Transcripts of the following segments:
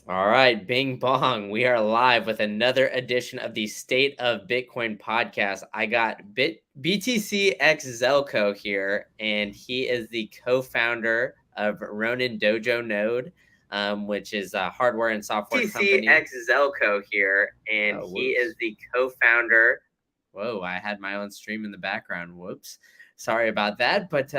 All right, Bing Bong. We are live with another edition of the State of Bitcoin podcast. I got BTC X Zelko here, and he is the co-founder of RoninDojo Node, which is a hardware and software company. BTC X Zelko here, and he is the co-founder. Whoa, I had my own stream in the background. Whoops. Sorry about that. But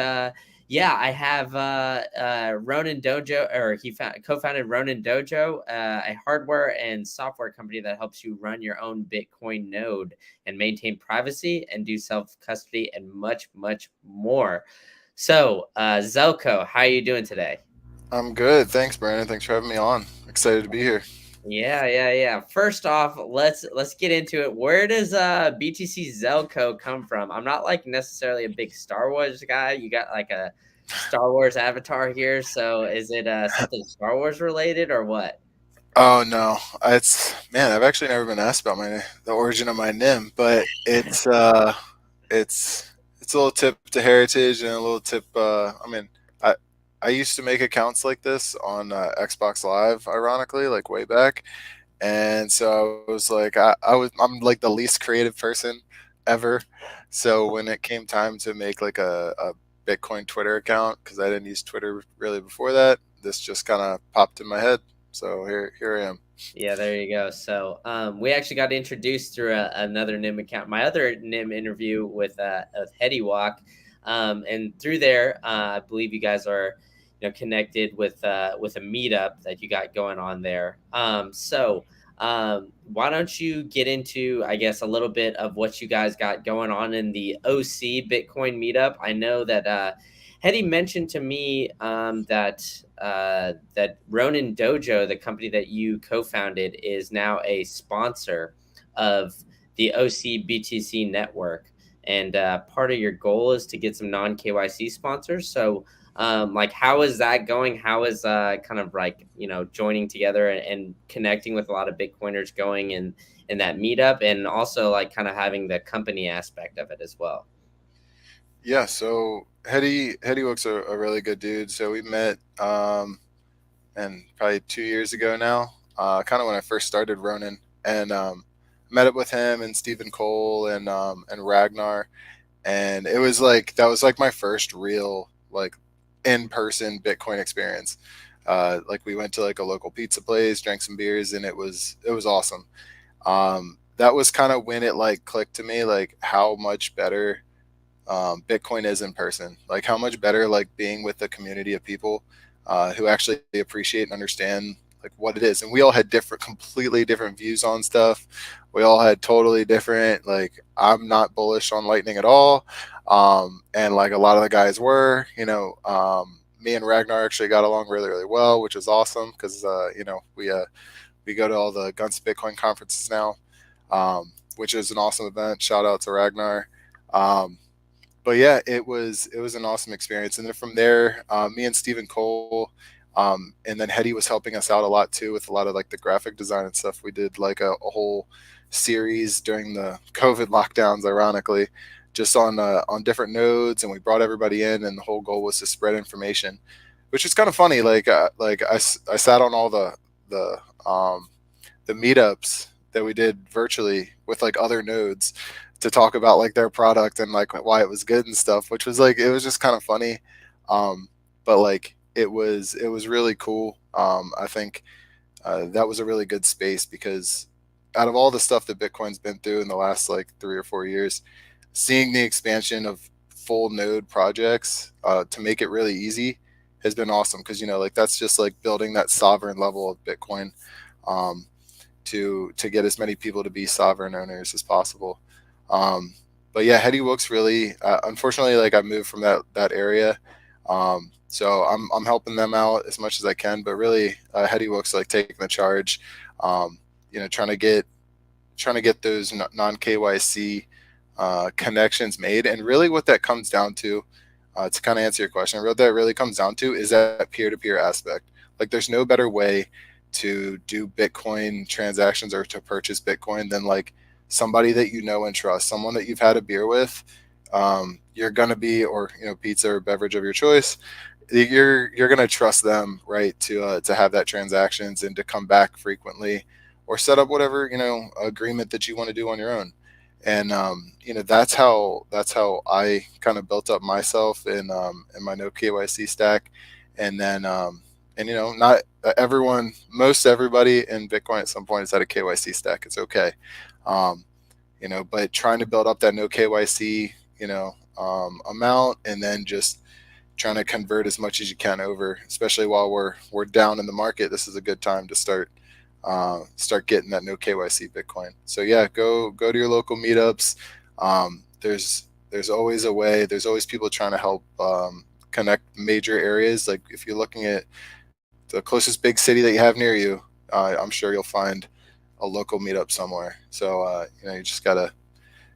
yeah, I have RoninDojo, or co-founded RoninDojo, a hardware and software company that helps you run your own Bitcoin node and maintain privacy and do self-custody and much, much more. So, Zelko, how are you doing today? I'm good. Thanks, Brandon. Thanks for having me on. Excited to be here. Yeah. First off, let's get into it. Where does BTC Zelko come from? I'm not like necessarily a big Star Wars guy. You got like a Star Wars avatar here, so is it something Star Wars related or what? Oh no, it's man. I've actually never been asked about the origin of my NIM, but it's it's a little tip to heritage and a little tip. I I used to make accounts like this on Xbox Live, ironically, like way back, and so I was like, I'm like the least creative person ever. So when it came time to make like a Bitcoin Twitter account, because I didn't use Twitter really before that, this just kind of popped in my head. So here I am. Yeah, there you go. So, we actually got introduced through another NIM account, my other NIM interview with Heady Walk, and through there, I believe you guys are, connected with a meetup that you got going on there. Why don't you get into, I guess, a little bit of what you guys got going on in the OC Bitcoin meetup? I know that Hetty mentioned to me that Ronin Dojo, the company that you co-founded, is now a sponsor of the OC BTC network, and part of your goal is to get some non KYC sponsors. So, like, how is that going? How is kind of like joining together and connecting with a lot of Bitcoiners going in that meetup, and also like kind of having the company aspect of it as well? Yeah. So Hetty Wook's a really good dude. So we met and probably 2 years ago now. Kind of when I first started Ronin, and met up with him and Stephen Cole and Ragnar, and it was like that was like my first real like in person Bitcoin experience. Like we went to like a local pizza place, drank some beers, and it was awesome. That was kind of when it like clicked to me like how much better Bitcoin is in person. Like how much better like being with a community of people who actually appreciate and understand like what it is. And we all had completely different views on stuff. We all had totally different. Like I'm not bullish on Lightning at all, and like a lot of the guys were. Me and Ragnar actually got along really well, which is awesome because we go to all the Guns Bitcoin conferences now, which is an awesome event. Shout out to Ragnar. But yeah, it was an awesome experience. And then from there, me and Stephen Cole, and then Hetty was helping us out a lot too with a lot of like the graphic design and stuff. We did like a whole series during the COVID lockdowns, ironically, just on different nodes, and we brought everybody in, and the whole goal was to spread information, which is kind of funny. I sat on all the meetups that we did virtually with like other nodes to talk about like their product and like why it was good and stuff, which was like it was just kind of funny. But like it was really cool. I think that was a really good space because out of all the stuff that Bitcoin's been through in the last like 3 or 4 years, seeing the expansion of full node projects to make it really easy has been awesome because like that's just like building that sovereign level of Bitcoin, um, to get as many people to be sovereign owners as possible. Um, but yeah, Hetty Wook's really unfortunately like I moved from that area, so I'm helping them out as much as I can. But really, Hetty Wook's like taking the charge, um, trying to get those non KYC connections made. And really, what that comes down to kind of answer your question, what that really comes down to is that peer to peer aspect. Like, there's no better way to do Bitcoin transactions or to purchase Bitcoin than like somebody that you know and trust, someone that you've had a beer with. You're gonna be, or pizza or beverage of your choice. you're gonna trust them, right, to have that transactions and to come back frequently, or set up whatever agreement that you want to do on your own. And that's how I kind of built up myself in my no KYC stack. And then and not everyone, most everybody in Bitcoin at some point has had a KYC stack. It's okay. um, but trying to build up that no KYC amount, and then just trying to convert as much as you can over, especially while we're down in the market. This is a good time to start getting that no KYC Bitcoin. So yeah, go to your local meetups. There's always a way. There's always people trying to help connect major areas. Like if you're looking at the closest big city that you have near you, I'm sure you'll find a local meetup somewhere. So you just gotta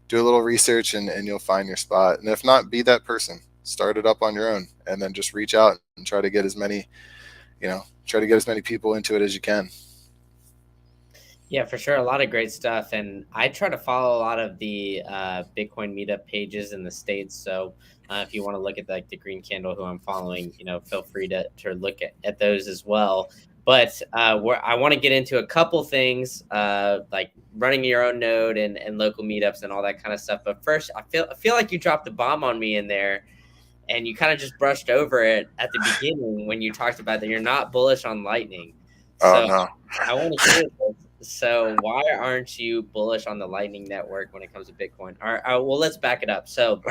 do a little research, and you'll find your spot. And if not, be that person. Start it up on your own, and then just reach out and try to get as many people into it as you can. Yeah, for sure. A lot of great stuff. And I try to follow a lot of the Bitcoin meetup pages in the States. So if you want to look at like the Green Candle who I'm following, feel free to look at those as well. But I want to get into a couple things like running your own node and local meetups and all that kind of stuff. But first, I feel like you dropped a bomb on me in there, and you kind of just brushed over it at the beginning when you talked about that you're not bullish on Lightning. Oh So no. I want to hear this. So why aren't you bullish on the Lightning Network when it comes to Bitcoin? Well, let's back it up. So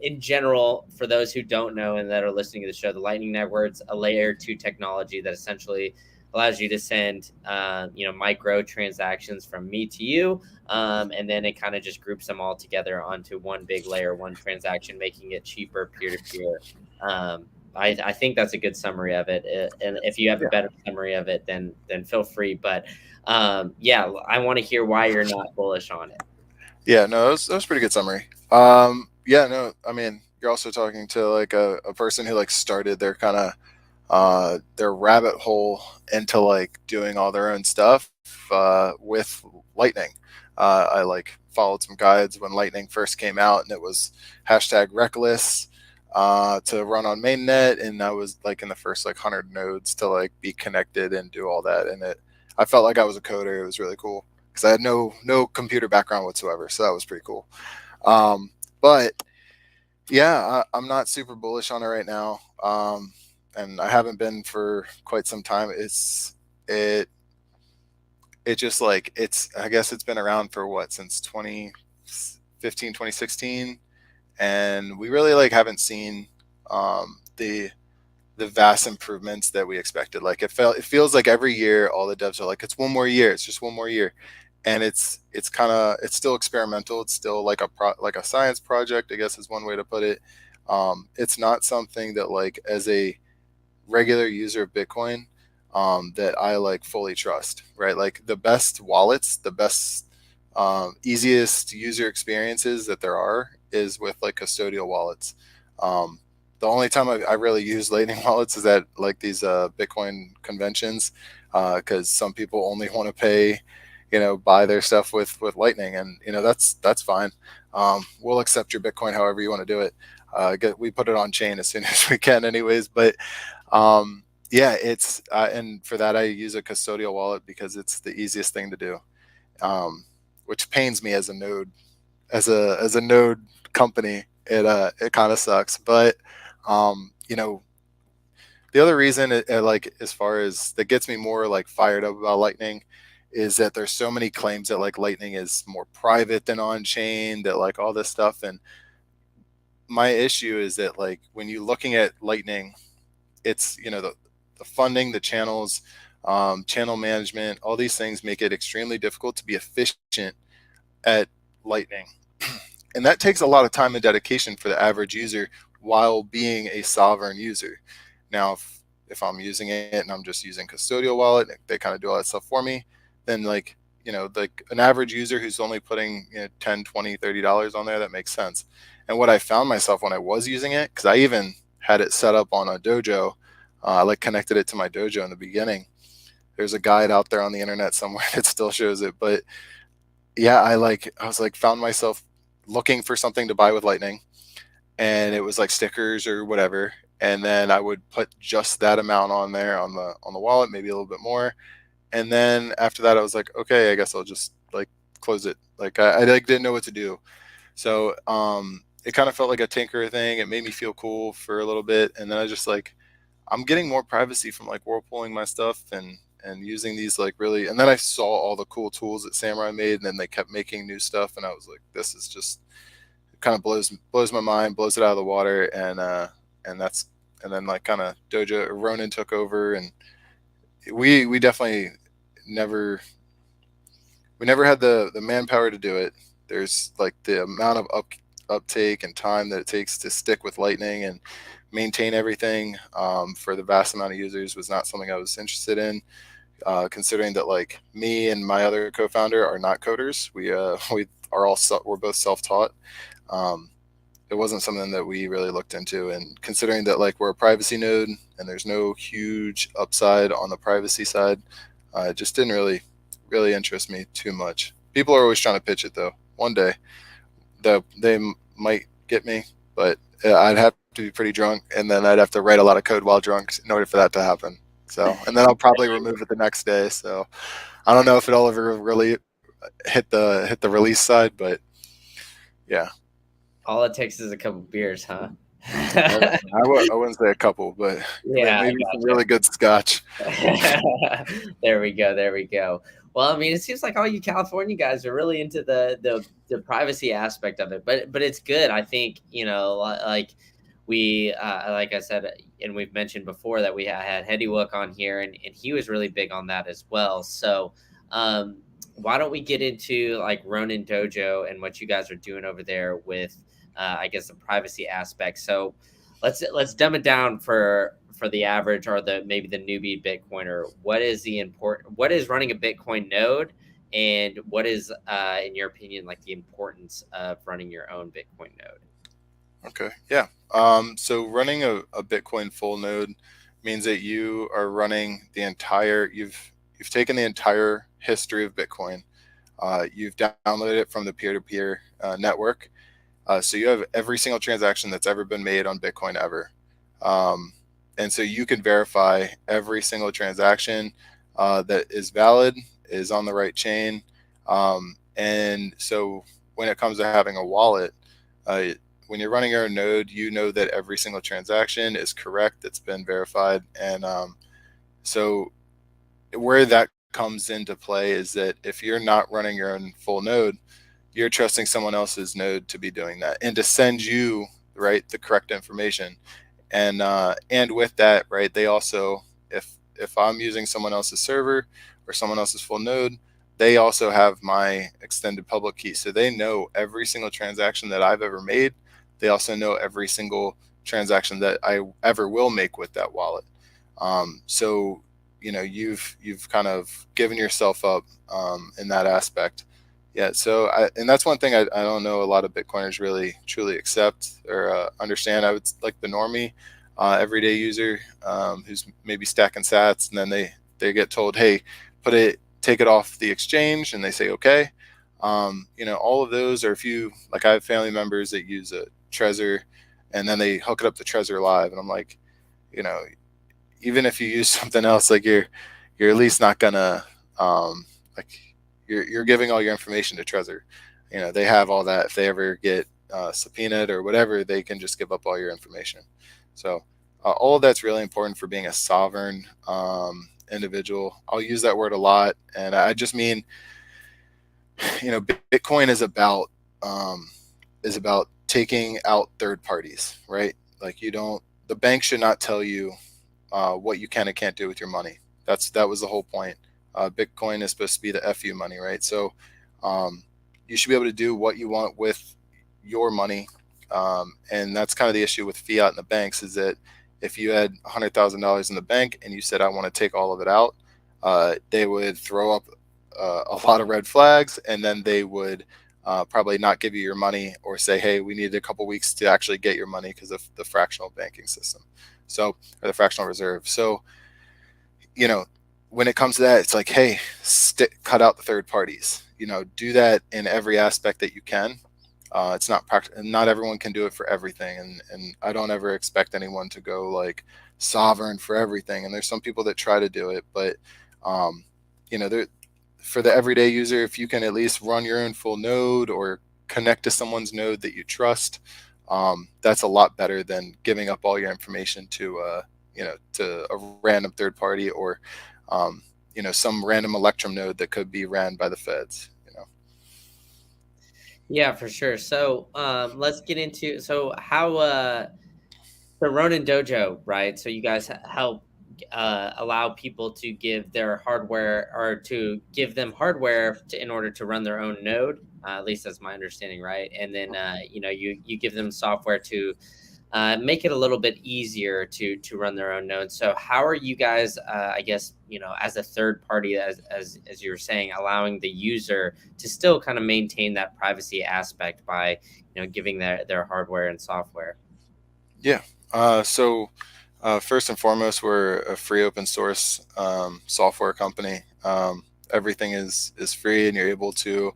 in general, for those who don't know and that are listening to the show, the Lightning Network's a layer 2 technology that essentially allows you to send, micro transactions from me to you. And then it kind of just groups them all together onto one big layer, one transaction, making it cheaper peer to peer. I think that's a good summary of it. And if you have a Yeah. better summary of it, then feel free. But I want to hear why you're not bullish on it. Yeah, no, that was a pretty good summary. Yeah, no, I mean, you're also talking to like a person who like started their rabbit hole into like doing all their own stuff with Lightning. I like followed some guides when Lightning first came out, and it was #reckless to run on mainnet, and I was like in the first like 100 nodes to like be connected and do all that. And I felt like I was a coder. It was really cool because I had no computer background whatsoever, so that was pretty cool. But yeah, I'm not super bullish on it right now, and I haven't been for quite some time. It it just like I guess it's been around for what, since 2015, 2016, and we really like haven't seen the vast improvements that we expected. Like it feels like every year all the devs are like, it's one more year, it's just one more year, and it's still experimental. It's still like like a science project, I guess is one way to put it. It's not something that like as a regular user of Bitcoin that I like fully trust, right? Like the best wallets, the best easiest user experiences that there are is with like custodial wallets. Um, the only time I really use Lightning wallets is at like these Bitcoin conventions, because some people only want to pay, buy their stuff with Lightning, and that's fine. We'll accept your Bitcoin however you want to do it. We put it on chain as soon as we can, anyways. But yeah, it's and for that I use a custodial wallet because it's the easiest thing to do. Which pains me as a node, as a node company. It kind of sucks, but you know, the other reason like as far as that gets me more like fired up about Lightning is that there's so many claims that like Lightning is more private than on chain, that like all this stuff. And my issue is that like when you're looking at Lightning, it's the funding, the channels, channel management, all these things make it extremely difficult to be efficient at Lightning. And that takes a lot of time and dedication for the average user while being a sovereign user. Now, if I'm using it and I'm just using custodial wallet, they kind of do all that stuff for me, then like, like an average user who's only putting 10, 20, $30 on there, that makes sense. And what I found myself when I was using it, because I even had it set up on a dojo, I like connected it to my dojo in the beginning. There's a guide out there on the internet somewhere that still shows it. But yeah, found myself looking for something to buy with Lightning, and it was like stickers or whatever. and then I would put just that amount on there on the wallet, maybe a little bit more. And then after that, I was like, okay, I guess I'll just like close it. Like I like didn't know what to do. So it kind of felt like a tinker thing. It made me feel cool for a little bit, and then I just like I'm getting more privacy from like whirlpooling my stuff and using these like really. And then I saw all the cool tools that Samurai made, and then they kept making new stuff, and I was like, this is just it kind of blows my mind, blows it out of the water, and that's and then like kind of Dojo Ronin took over, and we definitely never we never had the manpower to do it. There's like the amount of uptake and time that it takes to stick with Lightning and maintain everything for the vast amount of users was not something I was interested in. Considering that like me and my other co-founder are not coders, we are we're both self-taught. Um, it wasn't something that we really looked into, and considering that like we're a privacy node and there's no huge upside on the privacy side, it just didn't really interest me too much. People are always trying to pitch it though. One day they might get me, but I'd have to be pretty drunk, and then I'd have to write a lot of code while drunk in order for that to happen. So, and then I'll probably remove it the next day. So, I don't know if it'll ever really hit the release side, but yeah. All it takes is a couple beers, huh? I wouldn't say a couple, but Yeah, I maybe some really good scotch. There we go. There we go. Well, I mean, it seems like all you California guys are really into the privacy aspect of it, but it's good. I think like we like I said, and we've mentioned before that we had Hediwook on here, and he was really big on that as well. So, why don't we get into like Ronin Dojo and what you guys are doing over there with, I guess, the privacy aspect. So, let's dumb it down for the average or the maybe the newbie Bitcoiner. What is running a Bitcoin node, and what is in your opinion like the importance of running your own Bitcoin node? Okay, yeah. So running a Bitcoin full node means that you are running the entire. You've taken the entire history of Bitcoin. You've downloaded it from the peer-to-peer network. So you have every single transaction that's ever been made on Bitcoin ever. And so you can verify every single transaction that is valid, is on the right chain. And so when it comes to having a wallet, when you're running your own node, you know that every single transaction is correct, it's been verified. And so where that comes into play is that if you're not running your own full node, you're trusting someone else's node to be doing that and to send you the correct information. And with that, right, they also, if I'm using someone else's server or someone else's full node, they also have my extended public key, so they know every single transaction that I've ever made. They also know every single transaction that I ever will make with that wallet. So you've kind of given yourself up in that aspect. Yeah, so and that's one thing I don't know a lot of Bitcoiners really truly accept or understand. I would like the normie, everyday user who's maybe stacking sats, and then they get told, hey, take it off the exchange, and they say okay. All of those are, if you like, I have family members that use a Trezor, and then they hook it up to Trezor Live, and I'm like, even if you use something else, like you're at least not gonna like you're giving all your information to Trezor. They have all that. If they ever get subpoenaed or whatever, they can just give up all your information. So all of that's really important for being a sovereign individual. I'll use that word a lot, and I just mean, Bitcoin is about taking out third parties, right? Like the bank should not tell you what you can and can't do with your money. That was the whole point. Bitcoin is supposed to be the FU money, right? So you should be able to do what you want with your money. And that's kind of the issue with fiat and the banks, is that if you had $100,000 in the bank and you said, I want to take all of it out, they would throw up a lot of red flags, and then they would probably not give you your money, or say, hey, we need a couple weeks to actually get your money because of the fractional banking system. So, or the fractional reserve. So, when it comes to that, it's like, hey, cut out the third parties. Do that in every aspect that you can. It's not not everyone can do it for everything, and I don't ever expect anyone to go like sovereign for everything. And there's some people that try to do it, but um, there, for the everyday user, if you can at least run your own full node or connect to someone's node that you trust, that's a lot better than giving up all your information to a random third party, or some random Electrum node that could be ran by the feds. Yeah, for sure. So let's get into how the Ronin Dojo, right? So you guys help allow people to give their hardware, or to give them hardware in order to run their own node. At least that's my understanding, right? And then you give them software to make it a little bit easier to run their own node. So how are you guys, I guess, as a third party, as you were saying, allowing the user to still kind of maintain that privacy aspect by giving their hardware and software? Yeah. First and foremost, we're a free open source software company. Everything is free, and you're able to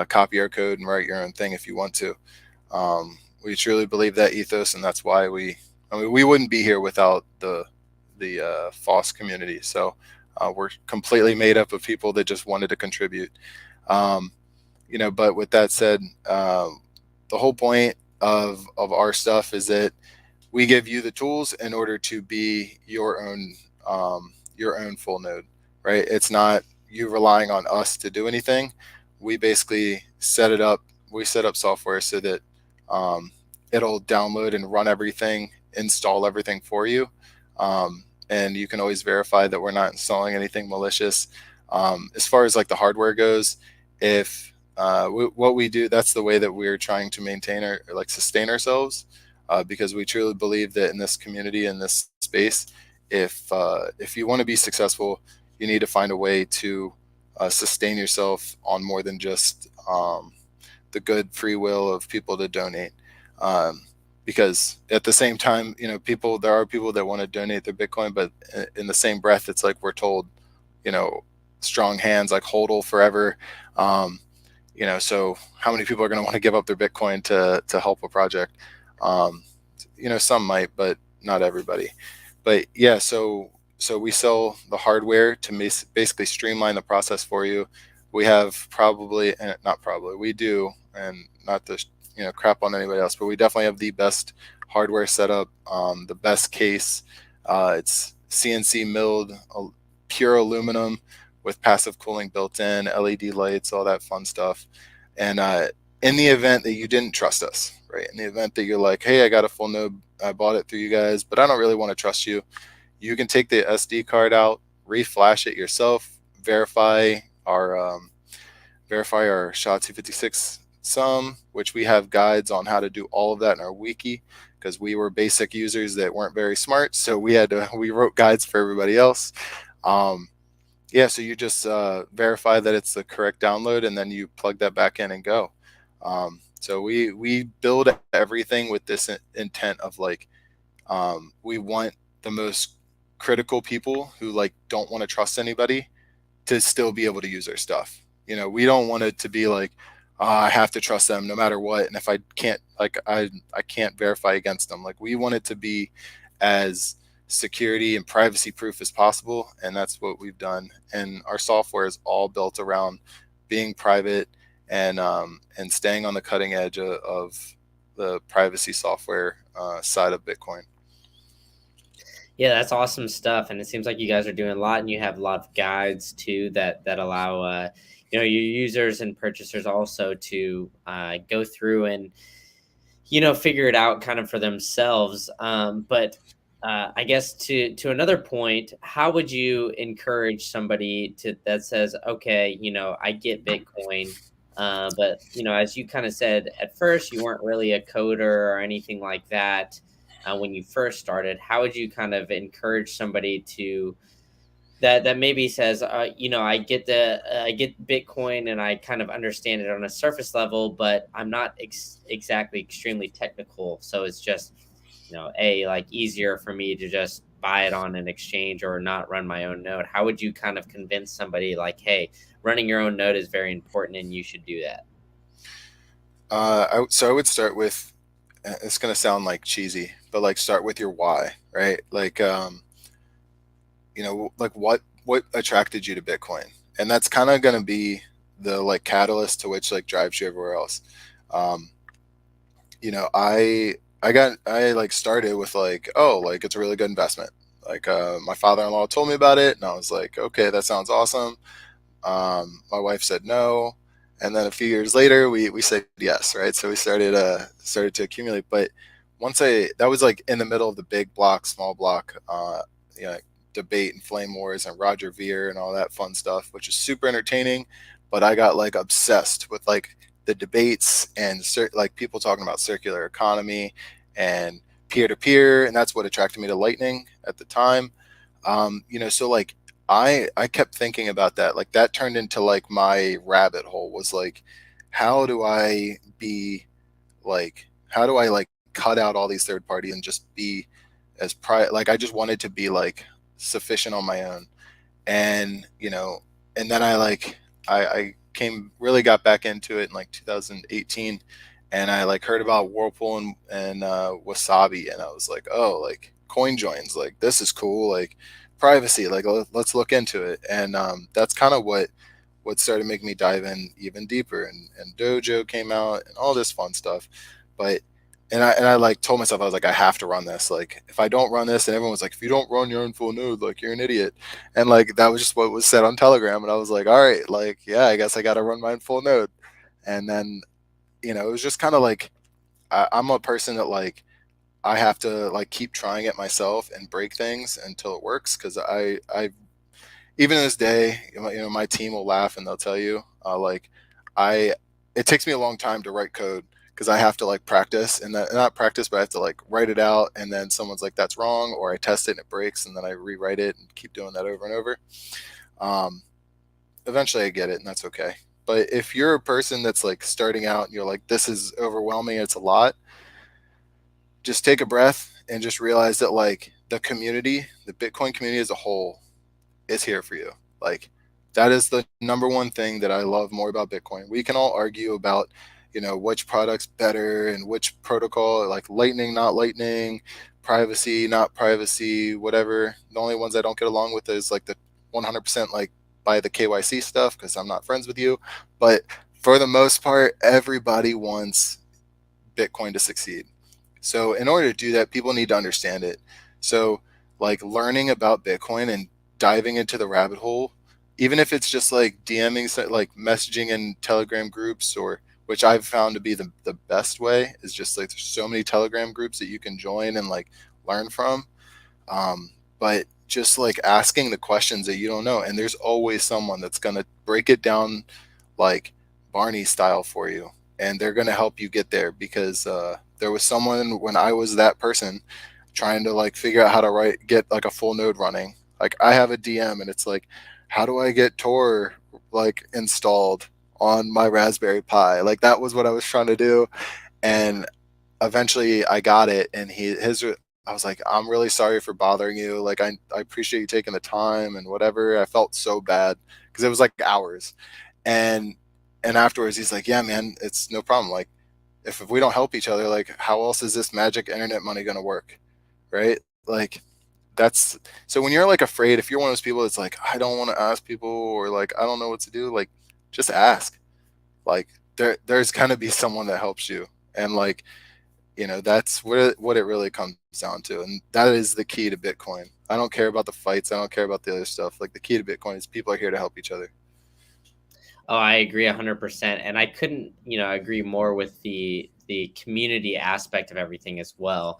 copy our code and write your own thing if you want to. We truly believe that ethos, and that's why we wouldn't be here without the FOSS community. So we're completely made up of people that just wanted to contribute. But with that said, the whole point of our stuff is that we give you the tools in order to be your own full node, right? It's not you relying on us to do anything. We basically set it up. We set up software so that it'll download and run everything, install everything for you, and you can always verify that we're not installing anything malicious. As far as like the hardware goes, if what we do, that's the way that we're trying to maintain or like sustain ourselves. Because we truly believe that in this community, in this space, if you want to be successful, you need to find a way to sustain yourself on more than just the good free will of people to donate. Because at the same time, there are people that want to donate their Bitcoin, but in the same breath, it's like we're told, strong hands, like hodl forever. So how many people are going to want to give up their Bitcoin to help a project? Some might, but not everybody. But yeah, so we sell the hardware to basically streamline the process for you. We have we do, and not to crap on anybody else, but we definitely have the best hardware setup, the best case. It's CNC milled, pure aluminum with passive cooling built in, LED lights, all that fun stuff. And in the event that you didn't trust us, right? In the event that you're like, hey, I got a full node, I bought it through you guys, but I don't really want to trust you, you can take the SD card out, reflash it yourself, verify our SHA-256 sum, which we have guides on how to do all of that in our wiki, because we were basic users that weren't very smart, so we wrote guides for everybody else. So you just verify that it's the correct download, and then you plug that back in and go. So we build everything with this intent of like, we want the most critical people who like don't want to trust anybody to still be able to use our stuff. We don't want it to be like, I have to trust them no matter what, and if I can't, like I can't verify against them. Like, we want it to be as security and privacy proof as possible, and that's what we've done. And our software is all built around being private and staying on the cutting edge of the privacy software side of Bitcoin. Yeah, that's awesome stuff, and it seems like you guys are doing a lot, and you have a lot of guides too that allow your users and purchasers also to go through and figure it out kind of for themselves. But I guess to another point, how would you encourage somebody that says, okay, I get Bitcoin, but as you kind of said at first, you weren't really a coder or anything like that when you first started. How would you kind of encourage somebody to that maybe says, I get Bitcoin and I kind of understand it on a surface level, but I'm not exactly extremely technical. So it's just, like easier for me to just buy it on an exchange or not run my own node. How would you kind of convince somebody like, hey, running your own node is very important and you should do that? So I would start with, it's gonna sound like cheesy, but like start with your why, right? Like, like what attracted you to Bitcoin, and that's kind of gonna be the like catalyst to which like drives you everywhere else. Um, I like started with like, oh, like it's a really good investment. Like, my father-in-law told me about it, and I was like, okay, that sounds awesome. My wife said no, and then a few years later, we said yes, right? So we started to accumulate. But once I that was like in the middle of the big block, small block, you know, debate and flame wars and Roger Ver and all that fun stuff, which is super entertaining. But I got like obsessed with like the debates and like people talking about circular economy and peer to peer, and that's what attracted me to Lightning at the time. So like I kept thinking about that. Like that turned into like my rabbit hole was like, how do I be how do I like cut out all these third parties and just be like I just wanted to be like sufficient on my own. And and then I came really got back into it in like 2018, and I like heard about Whirlpool and Wasabi, and I was like, oh, like coin joins, like this is cool, like privacy, like let's look into it. And that's kind of what started making me dive in even deeper, and Dojo came out and all this fun stuff. But and I like told myself, I was like, I have to run this. Like if I don't run this, and everyone was like, if you don't run your own full node, like you're an idiot. And like that was just what was said on Telegram, and I was like, all right, like yeah, I guess I got to run my own full node. And then it was just kind of like I'm a person that like I have to like keep trying it myself and break things until it works, because I even to this day, my team will laugh and they'll tell you, like, I, it takes me a long time to write code because I have to like practice, and that not practice, but I have to like write it out, and then someone's like, that's wrong, or I test it and it breaks, and then I rewrite it and keep doing that over and over. Um, Eventually I get it, and that's okay. But if you're a person that's like starting out and you're like, this is overwhelming, it's a lot, just take a breath and just realize that like the Bitcoin community as a whole is here for you. Like that is the number one thing that I love more about Bitcoin. We can all argue about, which product's better and which protocol, like Lightning, not Lightning, privacy, not privacy, whatever. The only ones I don't get along with is like the 100% like by the KYC stuff because I'm not friends with you. But for the most part, everybody wants Bitcoin to succeed. So in order to do that, people need to understand it. So like learning about Bitcoin and diving into the rabbit hole, even if it's just like DMing, like messaging in Telegram groups, or which I've found to be the best way, is just like there's so many Telegram groups that you can join and like learn from. But just like asking the questions that you don't know, and there's always someone that's gonna break it down like Barney style for you, and they're gonna help you get there, because there was someone when I was that person trying to like figure out how to get like a full node running. Like I have a DM and it's like, how do I get Tor like installed on my Raspberry Pi? Like that was what I was trying to do, and eventually I got it. And I was like, I'm really sorry for bothering you. Like I appreciate you taking the time and whatever. I felt so bad because it was like hours, and afterwards he's like, yeah, man, it's no problem. Like if we don't help each other, like how else is this magic internet money going to work, right? Like that's so when you're like afraid, if you're one of those people that's like, I don't want to ask people, or like I don't know what to do, like just ask. Like there's gonna be someone that helps you, and like that's what it really comes down to, and that is the key to Bitcoin. I don't care about the fights, I don't care about the other stuff. Like the key to Bitcoin is people are here to help each other. Oh, I agree 100%, and I couldn't, agree more with the community aspect of everything as well.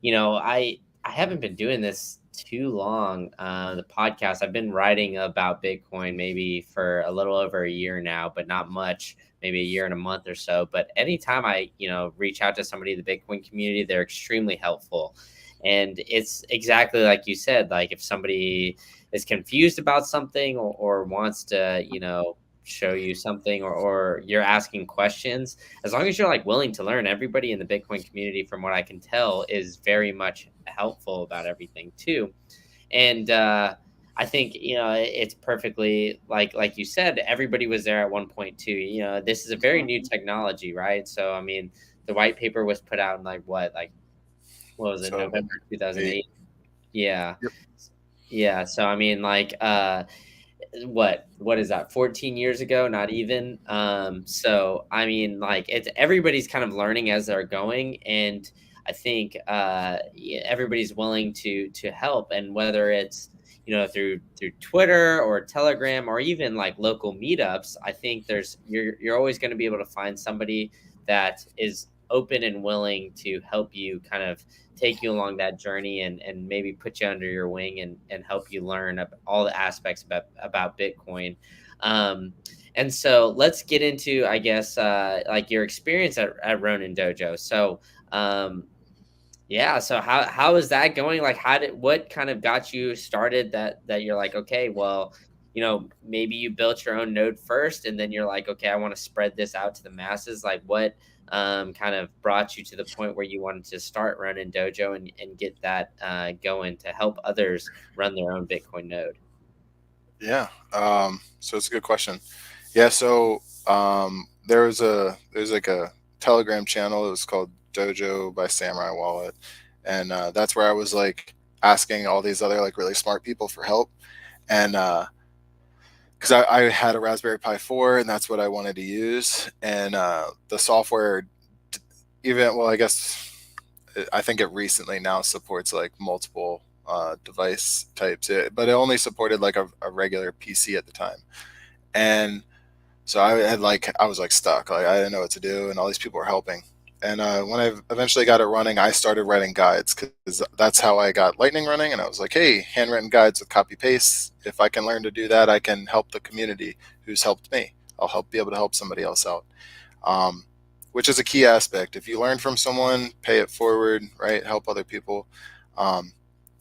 I haven't been doing this too long. The podcast, I've been writing about Bitcoin maybe for a little over a year now, but not much, maybe a year and a month or so. But anytime I, reach out to somebody in the Bitcoin community, they're extremely helpful. And it's exactly like you said, like if somebody is confused about something, or wants to, show you something, or you're asking questions, as long as you're like willing to learn, everybody in the Bitcoin community, from what I can tell, is very much helpful about everything too. And I think, it's perfectly like you said, everybody was there at one point too. This is a very new technology, right? So I mean, the white paper was put out in what was it, So November eight. 2008? Yeah. Yep. Yeah. So I mean, what is that, 14 years ago, not even. So I mean, it's everybody's kind of learning as they're going, and I think yeah, everybody's willing to help, and whether it's through Twitter or Telegram or even like local meetups, I think you're always going to be able to find somebody that is open and willing to help you, kind of take you along that journey, and maybe put you under your wing, and help you learn all the aspects about Bitcoin. Um, and so let's get into, I guess, like your experience at Ronin Dojo. So, um, yeah. So how is that going? Like, what kind of got you started, that you're like, okay, well, maybe you built your own node first, and then you're like, okay, I want to spread this out to the masses. Like, what kind of brought you to the point where you wanted to start Ronin Dojo, and get that going to help others run their own Bitcoin node? Yeah. So it's a good question. Yeah. So there's like a Telegram channel. It was called Dojo by Samurai Wallet, and that's where I was like asking all these other like really smart people for help, and because I had a Raspberry Pi 4, and that's what I wanted to use, and the software, even well, I guess I think it recently now supports like multiple device types, but it only supported like a regular PC at the time, and so I was like stuck. Like I didn't know what to do, and all these people were helping. And when I eventually got it running, I started writing guides because that's how I got Lightning running. And I was like, hey, handwritten guides with copy paste. If I can learn to do that, I can help the community who's helped me. I'll be able to help somebody else out, um, which is a key aspect. If you learn from someone, pay it forward, right? Help other people. Um,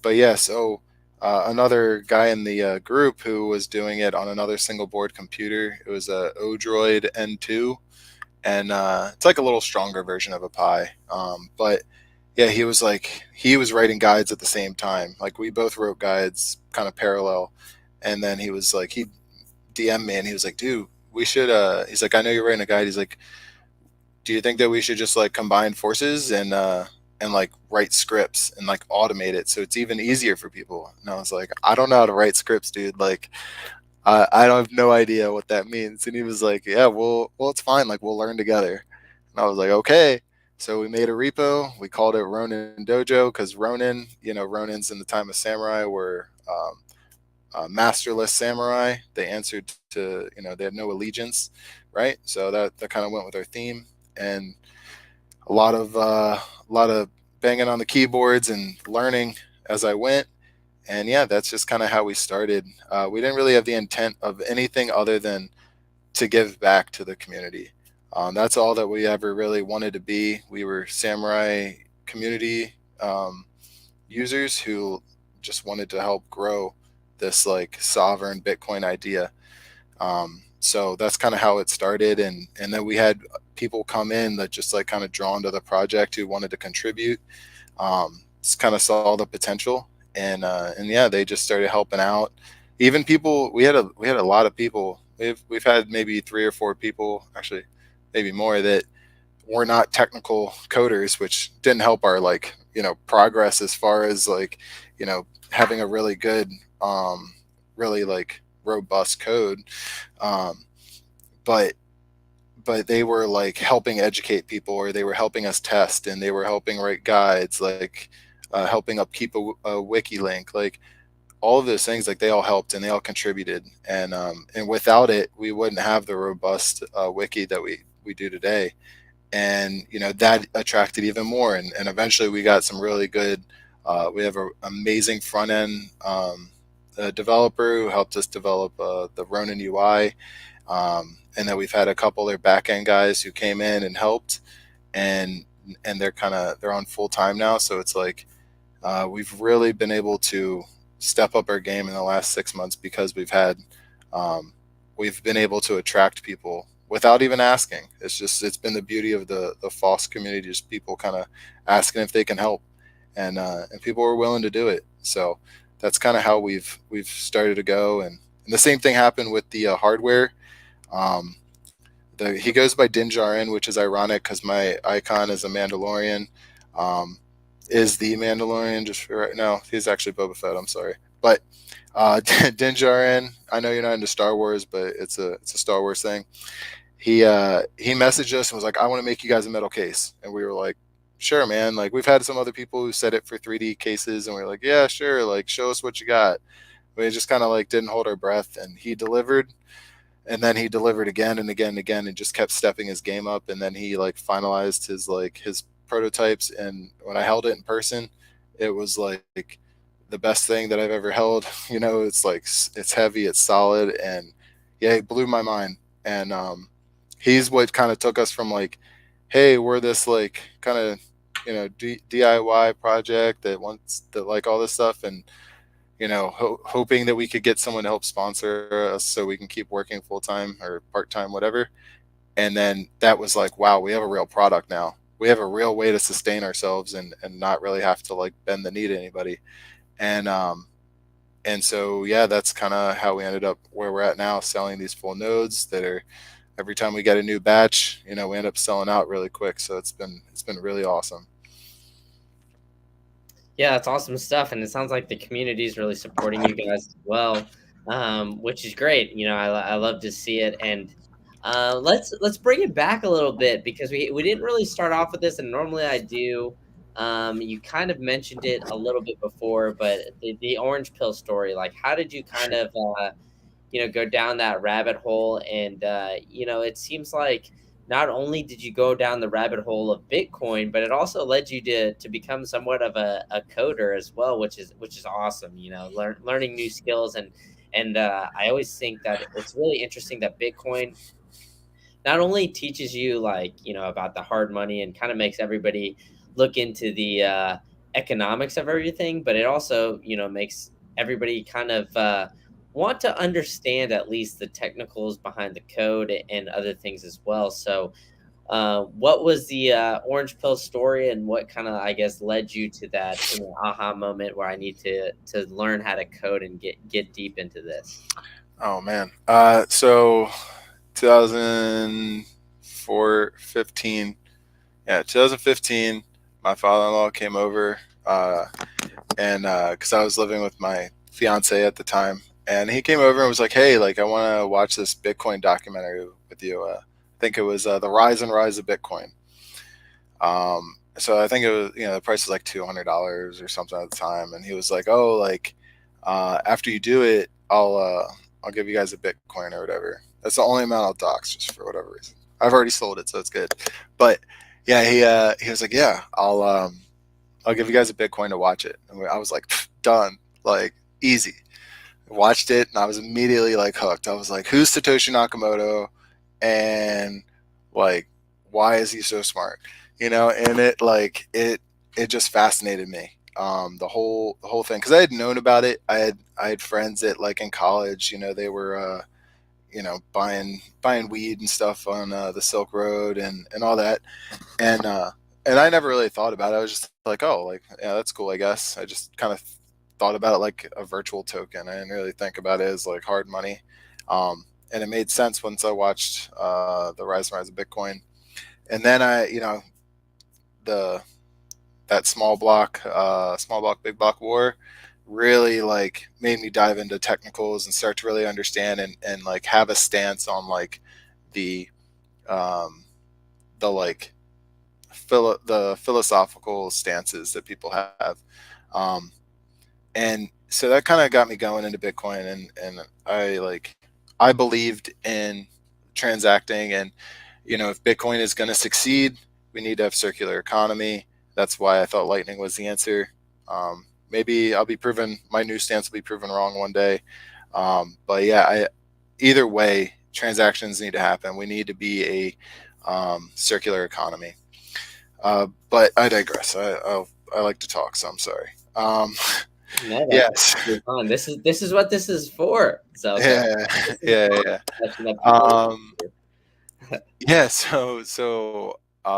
but yeah, so another guy in the group who was doing it on another single board computer. It was a Odroid N2, and it's like a little stronger version of a Pi. But yeah, he was writing guides at the same time. Like we both wrote guides kind of parallel, and then he DM'd me and he was like, dude, we should. He's like, I know you're writing a guide. He's like, do you think that we should just like combine forces and like write scripts and like automate it so it's even easier for people? And I was like, I don't know how to write scripts, dude. Like I don't have no idea what that means. And he was like, yeah, well, it's fine. Like we'll learn together. And I was like, okay. So we made a repo. We called it Ronin Dojo because Ronin, Ronins in the time of samurai were masterless samurai. They answered to, they had no allegiance, right? So that kind of went with our theme, and a lot of banging on the keyboards and learning as I went. And yeah, that's just kind of how we started. We didn't really have the intent of anything other than to give back to the community. That's all that we ever really wanted to be. We were samurai community users who just wanted to help grow this like sovereign Bitcoin idea. So that's kind of how it started, and then we had people come in that just like kind of drawn to the project who wanted to contribute. Just kind of saw the potential, and yeah, they just started helping out. Even people, we had a lot of people. We've had maybe 3 or 4 people, actually, maybe more, that were not technical coders, which didn't help our like progress as far as like having a really good really like robust code, um, but they were like helping educate people, or they were helping us test, and they were helping write guides, like helping upkeep a wiki link, like all of those things. Like they all helped and they all contributed, and without it, we wouldn't have the robust wiki that we do today. And that attracted even more, and eventually we got some really good. We have an amazing front end developer who helped us develop the Ronin UI, and then we've had a couple other back end guys who came in and helped, and they're on full time now. So it's like we've really been able to step up our game in the last 6 months because we've been able to attract people without even asking. It's been the beauty of the FOSS community, just people kind of asking if they can help, and people were willing to do it. So that's kind of how we've started to go. And the same thing happened with the hardware. Um, he goes by Din Djarin, which is ironic because my icon is a Mandalorian. Um, is the Mandalorian just for right now? He's actually Boba Fett. I'm sorry, but Din Djarin. I know you're not into Star Wars, but it's a Star Wars thing. He messaged us and was like, "I want to make you guys a metal case," and we were like, "Sure, man." Like we've had some other people who said it for 3D cases, and we were like, "Yeah, sure. Like show us what you got." We just kind of like didn't hold our breath, and he delivered, and then he delivered again and again and again, and just kept stepping his game up. And then he like finalized his prototypes, and when I held it in person, it was like the best thing that I've ever held. It's like it's heavy, it's solid, and yeah, it blew my mind. And he's what kind of took us from like, hey, we're this like kind of DIY project that wants to like all this stuff, and hoping that we could get someone to help sponsor us so we can keep working full time or part time, whatever. And then that was like, wow, we have a real product now. We have a real way to sustain ourselves and not really have to like bend the knee to anybody. And so yeah, that's kind of how we ended up where we're at now, selling these full nodes that are every time we get a new batch, we end up selling out really quick. So it's been really awesome. Yeah, that's awesome stuff, and it sounds like the community is really supporting you guys as well, which is great. I love to see it, and let's bring it back a little bit because we didn't really start off with this, and normally I do. You kind of mentioned it a little bit before, but the orange pill story, like, how did you kind of go down that rabbit hole? And it seems like not only did you go down the rabbit hole of Bitcoin, but it also led you to become somewhat of a coder as well, which is awesome. Learning new skills, and I always think that it's really interesting that Bitcoin not only teaches you, like, about the hard money and kind of makes everybody look into the economics of everything, but it also makes everybody kind of want to understand at least the technicals behind the code and other things as well. So what was the orange pill story, and what kind of, I guess, led you to that aha moment where I need to learn how to code and get deep into this? Oh man. So 2004, 15. Yeah, 2015. My father-in-law came over, and because I was living with my fiance at the time, and he came over and was like, "Hey, like I want to watch this Bitcoin documentary with you." I think it was the Rise and Rise of Bitcoin. So I think it was, the price was like $200 or something at the time, and he was like, "Oh, like after you do it, I'll give you guys a Bitcoin or whatever." That's the only amount I'll dox, just for whatever reason. I've already sold it, so it's good. But yeah, he was like, "Yeah, I'll give you guys a Bitcoin to watch it." And I was like, "Done, like easy." Watched it, and I was immediately like hooked. I was like, "Who's Satoshi Nakamoto?" And like, why is he so smart? And it just fascinated me. The whole thing, because I had known about it. I had friends that like in college, they were buying weed and stuff on the Silk Road and all that, and I never really thought about it. I was just like, oh, like yeah, that's cool, I guess. I just kind of thought about it like a virtual token. I didn't really think about it as like hard money. And it made sense once I watched the Rise and Rise of Bitcoin. And then the that small block, big block war really like made me dive into technicals and start to really understand and like have a stance on like the um, the like the philosophical stances that people have. Um, and so that kind of got me going into Bitcoin, and I believed in transacting, and if Bitcoin is going to succeed, we need to have circular economy. That's why I thought Lightning was the answer. Maybe my new stance will be proven wrong one day. But yeah, either way, transactions need to happen. We need to be a circular economy. But I digress. I like to talk, so I'm sorry. No, that's Yes. perfectly fine. This is what this is for, Zelko. Yeah. This is Yeah. fun Yeah. discussion that people Um, yeah.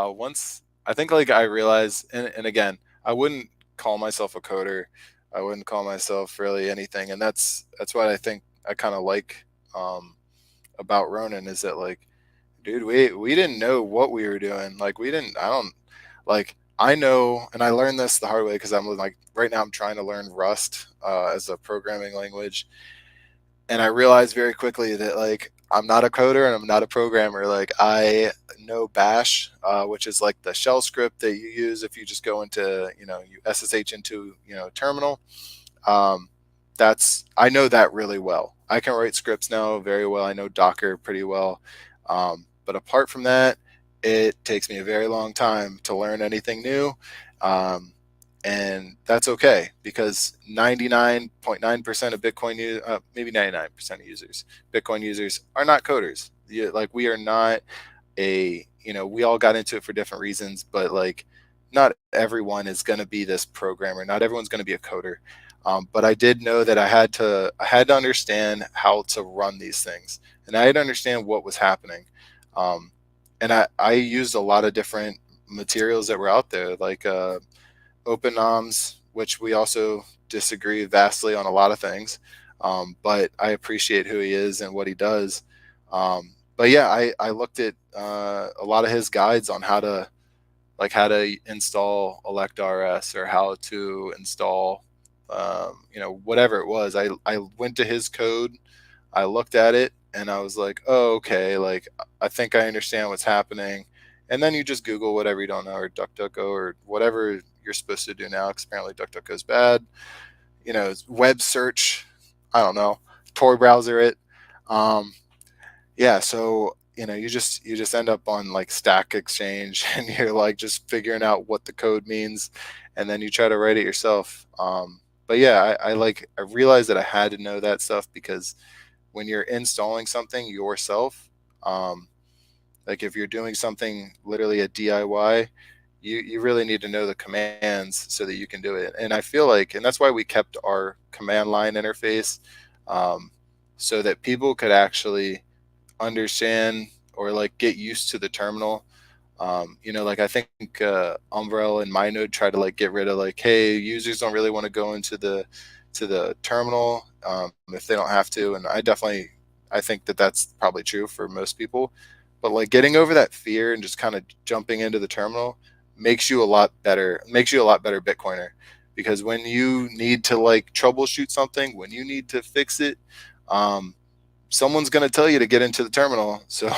Once I think like I realized, and again, I wouldn't call myself a coder. I wouldn't call myself really anything, and that's what I think I kind of like um, about Ronin is that like, dude, we didn't know what we were doing. Like we didn't. I don't like. I know, and I learned this the hard way because I'm like right now I'm trying to learn Rust as a programming language, and I realized very quickly that like I'm not a coder and I'm not a programmer. Like I know Bash, which is like the shell script that you use if you just go into you SSH into terminal. Um, that's I know that really well. I can write scripts now very well. I know Docker pretty well. But apart from that, it takes me a very long time to learn anything new. Um, and that's okay because 99.9% of Bitcoin, maybe 99% of users, Bitcoin users are not coders. Like we are not we all got into it for different reasons, but like not everyone is going to be this programmer. Not everyone's going to be a coder. But I did know that I had to understand how to run these things, and I had to understand what was happening. Um, and I used a lot of different materials that were out there, like OpenOMS, which we also disagree vastly on a lot of things. But I appreciate who he is and what he does. But yeah, I looked at a lot of his guides on how to install ElectRS or how to install whatever it was. I went to his code, I looked at it, and I was like, oh, okay, like I think I understand what's happening. And then you just Google whatever you don't know, or DuckDuckGo, or whatever you're supposed to do now, because apparently DuckDuckGo is bad. Web search, I don't know, Tor browser it. Um, yeah, so you just end up on like Stack Exchange, and you're like just figuring out what the code means, and then you try to write it yourself. But yeah, I realized that I had to know that stuff because when you're installing something yourself, um, like if you're doing something literally a DIY, you really need to know the commands so that you can do it. And I feel like, and that's why we kept our command line interface, um, so that people could actually understand or like get used to the terminal. Like I think Umbrel and MyNode try to like get rid of like, hey, users don't really want to go into the terminal if they don't have to. And I think that that's probably true for most people. But like getting over that fear and just kind of jumping into the terminal makes you a lot better Bitcoiner. Because when you need to like troubleshoot something, when you need to fix it, um, someone's going to tell you to get into the terminal. So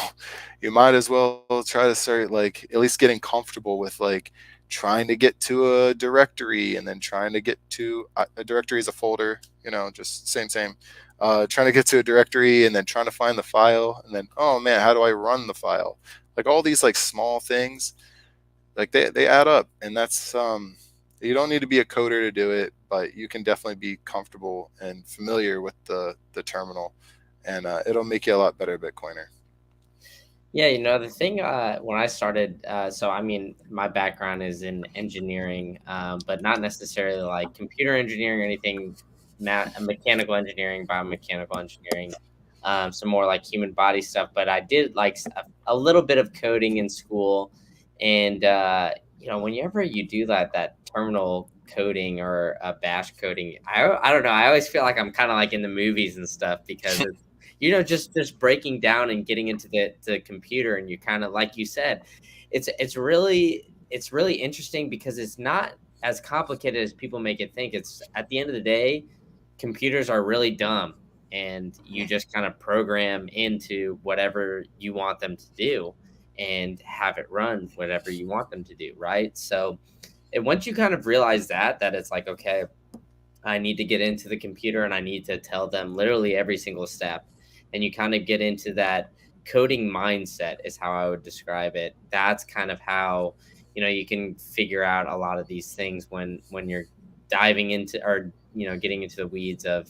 you might as well try to start like at least getting comfortable with like trying to get to a directory, and then trying to get to a directory is a folder, just same. Trying to get to a directory, and then trying to find the file, and then, oh man, how do I run the file? Like all these like small things, like they add up. And that's you don't need to be a coder to do it, but you can definitely be comfortable and familiar with the terminal, and it'll make you a lot better Bitcoiner. Yeah, the thing when I started, so I mean, my background is in engineering, but not necessarily like computer engineering or anything, mechanical engineering, biomechanical engineering, some more like human body stuff. But I did like a little bit of coding in school, and whenever you do that terminal coding or bash coding, I don't know, I always feel like I'm kind of like in the movies and stuff because just breaking down and getting into the computer, and you kind of, like you said, it's really interesting because it's not as complicated as people make it think. It's, at the end of the day, computers are really dumb, and you just kind of program into whatever you want them to do and have it run whatever you want them to do, right? So, and once you kind of realize that it's like, okay, I need to get into the computer and I need to tell them literally every single step. And you kind of get into that coding mindset, is how I would describe it. That's kind of how, you can figure out a lot of these things when you're diving into, or, getting into the weeds of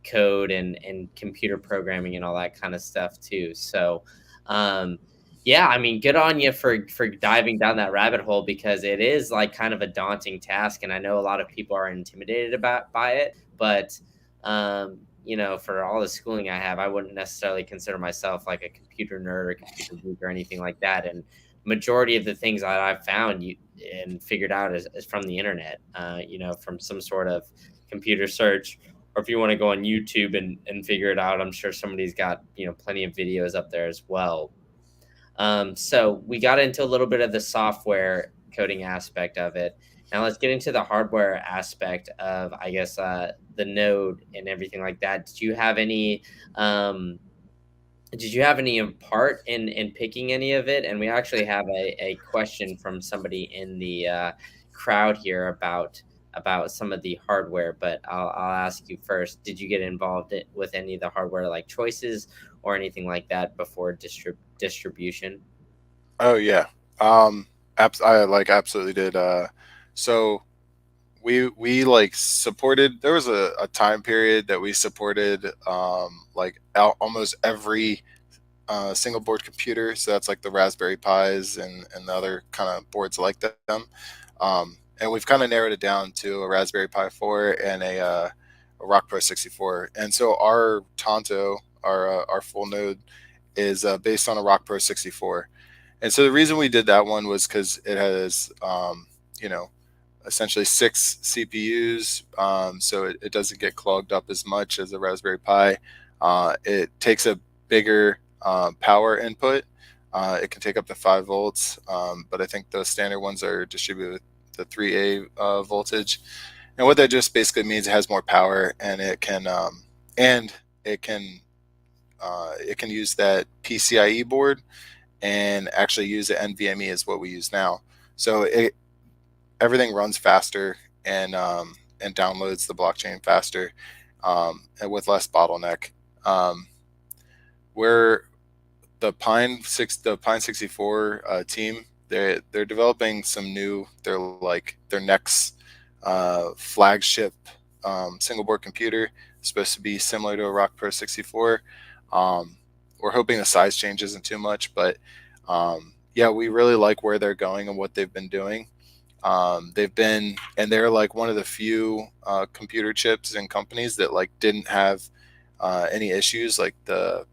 code and computer programming and all that kind of stuff too. So, um, yeah, I mean, good on you for diving down that rabbit hole, because it is like kind of a daunting task, and I know a lot of people are intimidated by it. But for all the schooling I have, I wouldn't necessarily consider myself like a computer nerd or computer geek or anything like that. And majority of the things that I've found and figured out is from the internet. From some sort of computer search, or if you want to go on YouTube and figure it out, I'm sure somebody's got, plenty of videos up there as well. So we got into a little bit of the software coding aspect of it. Now let's get into the hardware aspect of, I guess, the node and everything like that. Um, did you have any part in picking any of it? And we actually have a question from somebody in the crowd here about some of the hardware, but I'll ask you first. Did you get involved with any of the hardware like choices or anything like that before distribution? Oh yeah. I like absolutely did. So we like supported. There was a time period that we supported like almost every single board computer. So that's like the Raspberry Pis and the other kind of boards like them. And we've kind of narrowed it down to a Raspberry Pi 4 and a Rock Pro 64. And so our Tonto, our full node, is based on a Rock Pro 64. And so the reason we did that one was because it has, you know, essentially 6 CPUs, so it doesn't get clogged up as much as a Raspberry Pi. It takes a bigger power input. It can take up to 5 volts, but I think the standard ones are distributed with the 3A voltage. And what that just basically means, it has more power, and and it can it can use that PCIe board and actually use the NVMe is what we use now. So everything runs faster and downloads the blockchain faster, and with less bottleneck. Where the Pine 64 team, they're developing some new, their next flagship single board computer. It's supposed to be similar to a Rock Pro 64. We're hoping the size change isn't too much, but yeah, we really like where they're going and what they've been doing. They're like one of the few computer chips and companies that like didn't have any issues. Like the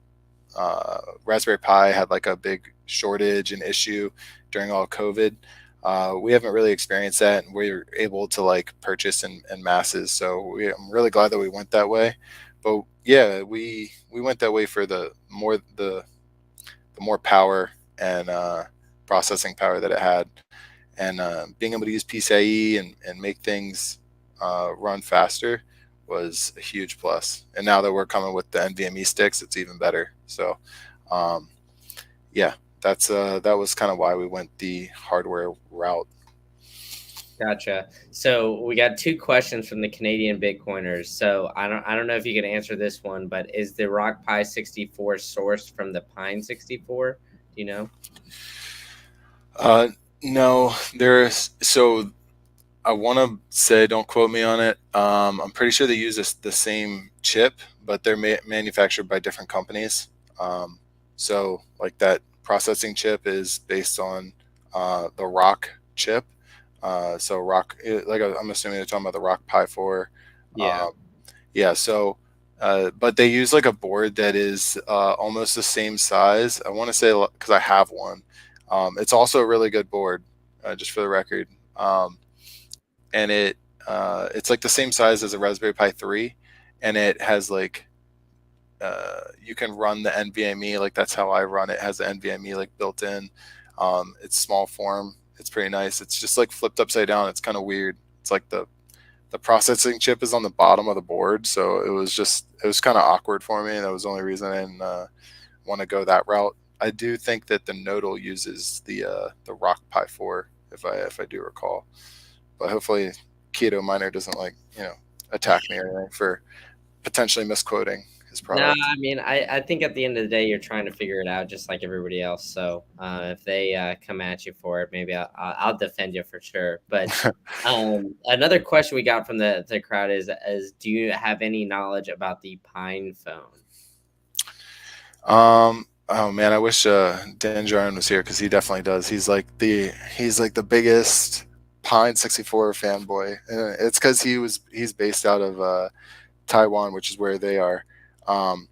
Raspberry Pi had like a big shortage and issue during all COVID. We haven't really experienced that, and we were able to like purchase in masses. So I'm really glad that we went that way. But yeah, we went that way for the more power and processing power that it had, and being able to use PCIe and make things run faster was a huge plus. And now that we're coming with the NVMe sticks, it's even better. So um, yeah, that was kind of why we went the hardware route. Gotcha. So we got two questions from the Canadian Bitcoiners. So I don't know if you can answer this one, but is the Rock Pi 64 sourced from the Pine 64? Do you know? Uh, no, there's so I want to say, don't quote me on it. I'm pretty sure they use the same chip, but they're manufactured by different companies. So, like that processing chip is based on the Rock chip. So Rock, I'm assuming they're talking about the Rock Pi 4. Yeah. Um, yeah. So, but they use like a board that is almost the same size. I want to say because I have one. It's also a really good board, just for the record. And it's like the same size as a Raspberry Pi 3, and it has like you can run the NVMe, like that's how I run it. It has the NVMe like built in. It's small form. It's pretty nice. It's just like flipped upside down. It's kind of weird. It's like the processing chip is on the bottom of the board, so it was kind of awkward for me, and that was the only reason I didn't want to go that route. I do think that the Nodal uses the Rock Pi 4, if I do recall, but hopefully Keto Miner doesn't like attack me or anything for potentially misquoting his No, product. I mean, I think at the end of the day, you're trying to figure it out just like everybody else. So if they come at you for it, maybe I'll defend you for sure. But another question we got from the crowd is do you have any knowledge about the Pine phone? Oh man, I wish Danjarin was here because he definitely does. He's like the biggest Pine 64 fanboy, and it's because he's based out of Taiwan, which is where they are. Um,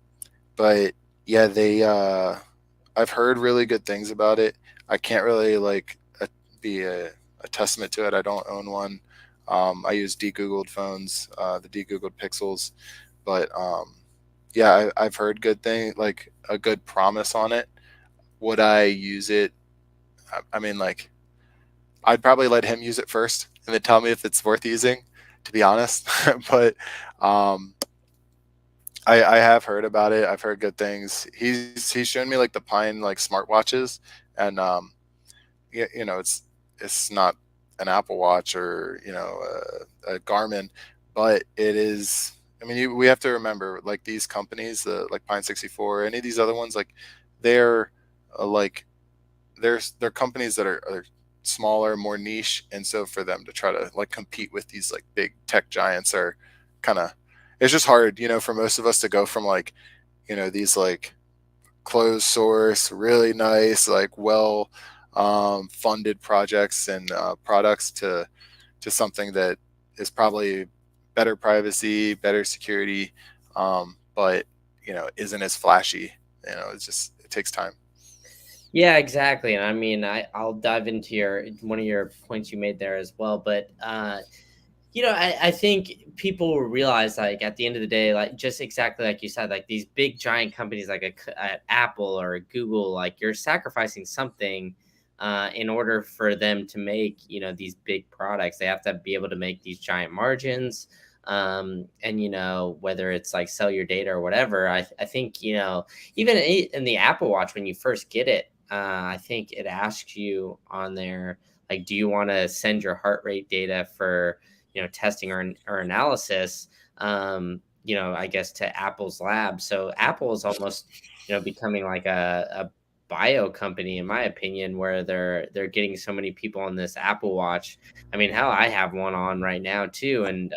but yeah, they I've heard really good things about it. I can't really like be a testament to it. I don't own one. I use de-Googled phones, the de-Googled Pixels, but yeah, I've heard good thing, like a good promise on it. Would I use it? I mean, like, I'd probably let him use it first and then tell me if it's worth using, to be honest. But um, I have heard about it. I've heard good things. He's shown me like the Pine like smartwatches, and you know, it's not an Apple Watch or a Garmin, but it is. I mean, we have to remember like these companies, like Pine 64, any of these other ones, like they're like they're companies that are smaller, more niche, and so for them to try to like compete with these like big tech giants are kind of, it's just hard, for most of us to go from like these like closed source, really nice, like well funded projects and products to something that is probably better privacy, better security, but isn't as flashy. It takes time. Yeah, exactly. And I mean, I'll dive into your one of your points you made there as well. But I think people will realize, like, at the end of the day, like, just exactly like you said, like these big giant companies like a Apple or a Google, like you're sacrificing something in order for them to make these big products. They have to be able to make these giant margins. And whether it's like sell your data or whatever, I think even in the Apple Watch when you first get it, I think it asks you on there, like, do you want to send your heart rate data for testing or analysis, I guess to Apple's lab. So Apple is almost becoming like a bio company, in my opinion, where they're getting so many people on this Apple Watch. I mean, hell, I have one on right now too, and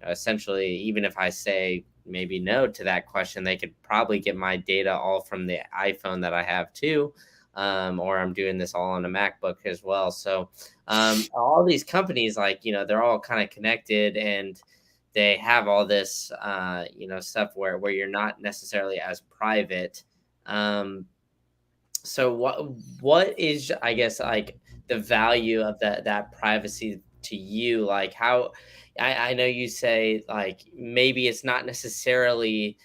essentially, even if I say maybe no to that question, they could probably get my data all from the iPhone that I have too. Or I'm doing this all on a MacBook as well. So all these companies, like, they're all kind of connected, and they have all this stuff where you're not necessarily as private. So what is, I guess, like the value of that privacy to you? Like, how I know you say like maybe it's not necessarily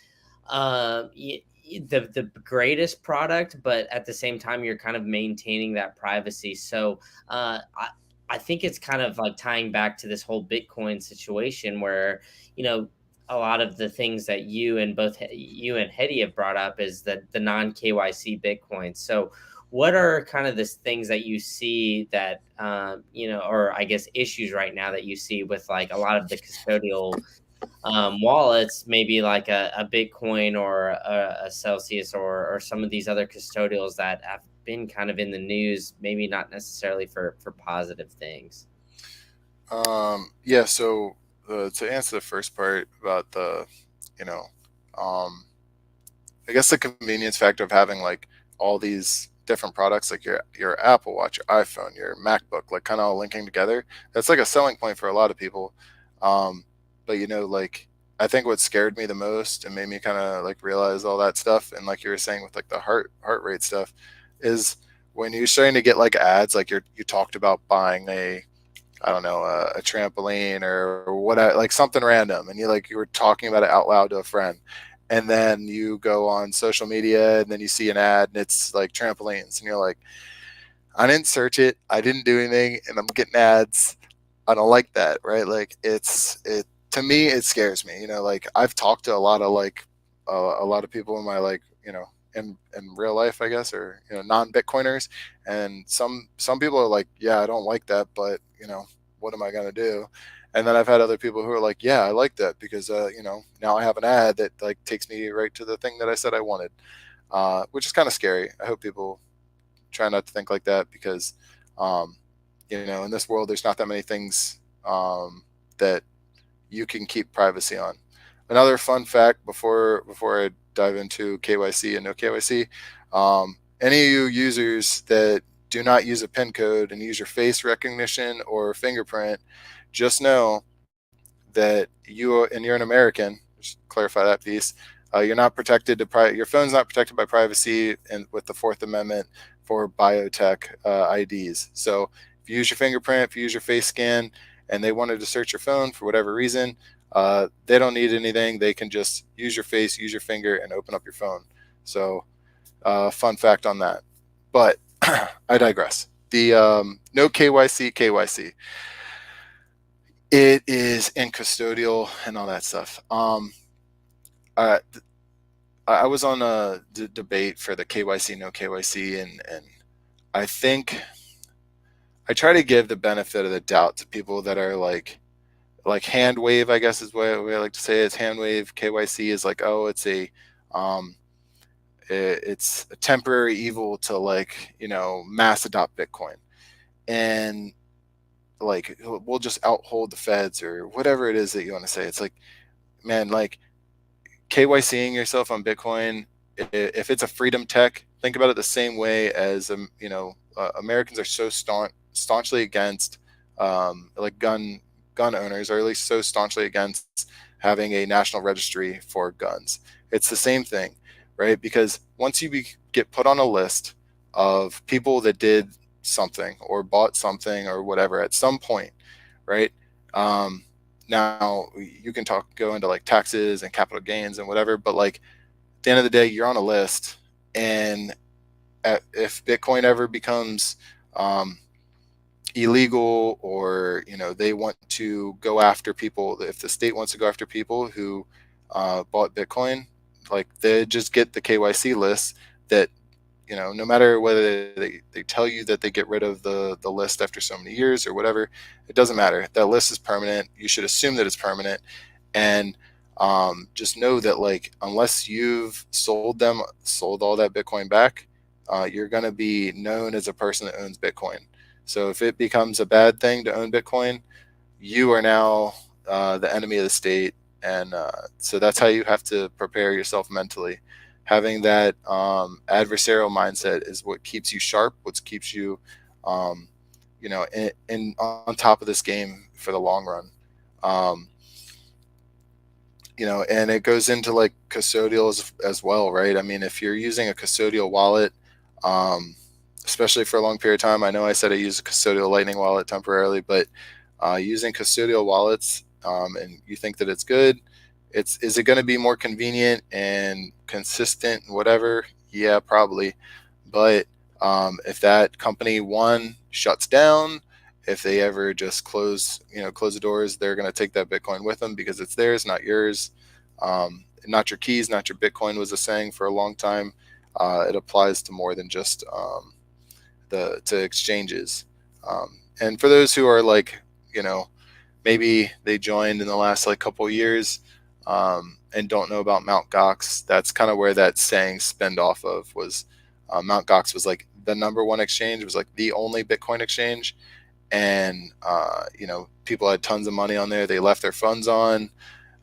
the greatest product, but at the same time, you're kind of maintaining that privacy. So I think it's kind of like tying back to this whole Bitcoin situation where you know a lot of the things that you and Hedy have brought up is the non KYC Bitcoin. So what are kind of the things that you see that or I guess issues right now that you see with like a lot of the custodial wallets, maybe like a Bitcoin or a Celsius or some of these other custodials that have been kind of in the news, maybe not necessarily for positive things. Yeah, so to answer the first part about you know, um, I guess the convenience factor of having like all these different products, like your Apple Watch, your iPhone, your MacBook, like kind of all linking together. That's like a selling point for a lot of people. Um, but like I think what scared me the most and made me kind of like realize all that stuff, and like you were saying with like the heart rate stuff, is when you're starting to get like ads, like you talked about buying a, I don't know, a trampoline or what, like something random, and you were talking about it out loud to a friend, and then you go on social media and then you see an ad and it's like trampolines, and you're like, I didn't search it, I didn't do anything, and I'm getting ads. I don't like that, right? Like it to me, it scares me. Like I've talked to a lot of like a lot of people in my like in real life, I guess, or non-Bitcoiners, and some people are like, yeah, I don't like that, but what am I gonna do? And then I've had other people who are like, yeah, I like that because now I have an ad that like takes me right to the thing that I said I wanted, which is kind of scary. I hope people try not to think like that because um, in this world there's not that many things that you can keep privacy on. Another fun fact before I dive into KYC and no KYC, any of you users that do not use a PIN code and use your face recognition or fingerprint, just know that you're an American. Just clarify that piece. You're not protected to your phone's not protected by privacy and with the Fourth Amendment for biotech IDs. So if you use your fingerprint, if you use your face scan, and they wanted to search your phone for whatever reason, they don't need anything. They can just use your face, use your finger, and open up your phone. So, fun fact on that. But I digress. The no KYC, it is in custodial and all that stuff. I, I was on a debate for the KYC, no KYC, and I think I try to give the benefit of the doubt to people that are like hand wave, I guess is what I like to say. Is hand wave. KYC is like, oh, um, it's a temporary evil to, like, mass adopt Bitcoin, and like we'll just outhold the feds or whatever it is that you want to say. It's like, man, like KYCing yourself on Bitcoin, if it's a freedom tech, think about it the same way as Americans are so staunchly against like gun owners, or at least so staunchly against having a national registry for guns. It's the same thing, right? Because once you get put on a list of people that did something or bought something or whatever at some point, right? Um, Now you can go into like taxes and capital gains and whatever, but like at the end of the day, you're on a list, and if Bitcoin ever becomes um, illegal, or they want to go after people, if the state wants to go after people who bought Bitcoin, like they just get the KYC list that no matter whether they tell you that they get rid of the list after so many years or whatever, it doesn't matter. That list is permanent. You should assume that it's permanent, and just know that, like, unless you've sold all that Bitcoin back, you're going to be known as a person that owns Bitcoin. So if it becomes a bad thing to own Bitcoin, you are now the enemy of the state, and so that's how you have to prepare yourself mentally. Having that adversarial mindset is what keeps you sharp, what keeps you, on top of this game for the long run. And it goes into like custodial as well, right? I mean, if you're using a custodial wallet, especially for a long period of time, I know I said I use a custodial Lightning wallet temporarily, but using custodial wallets, and you think that it's good, is it going to be more convenient and consistent and whatever? Yeah, probably. But if that company, one, shuts down, if they ever just close the doors, they're going to take that Bitcoin with them because it's theirs, not yours. Not your keys, not your Bitcoin was a saying for a long time. It applies to more than just to exchanges. And for those who are like, maybe they joined in the last like couple of years, and don't know about Mt. Gox, that's kind of where that saying spinned off of. Was Mt. Gox was like the number one exchange, it was like the only Bitcoin exchange, and people had tons of money on there. They left their funds on.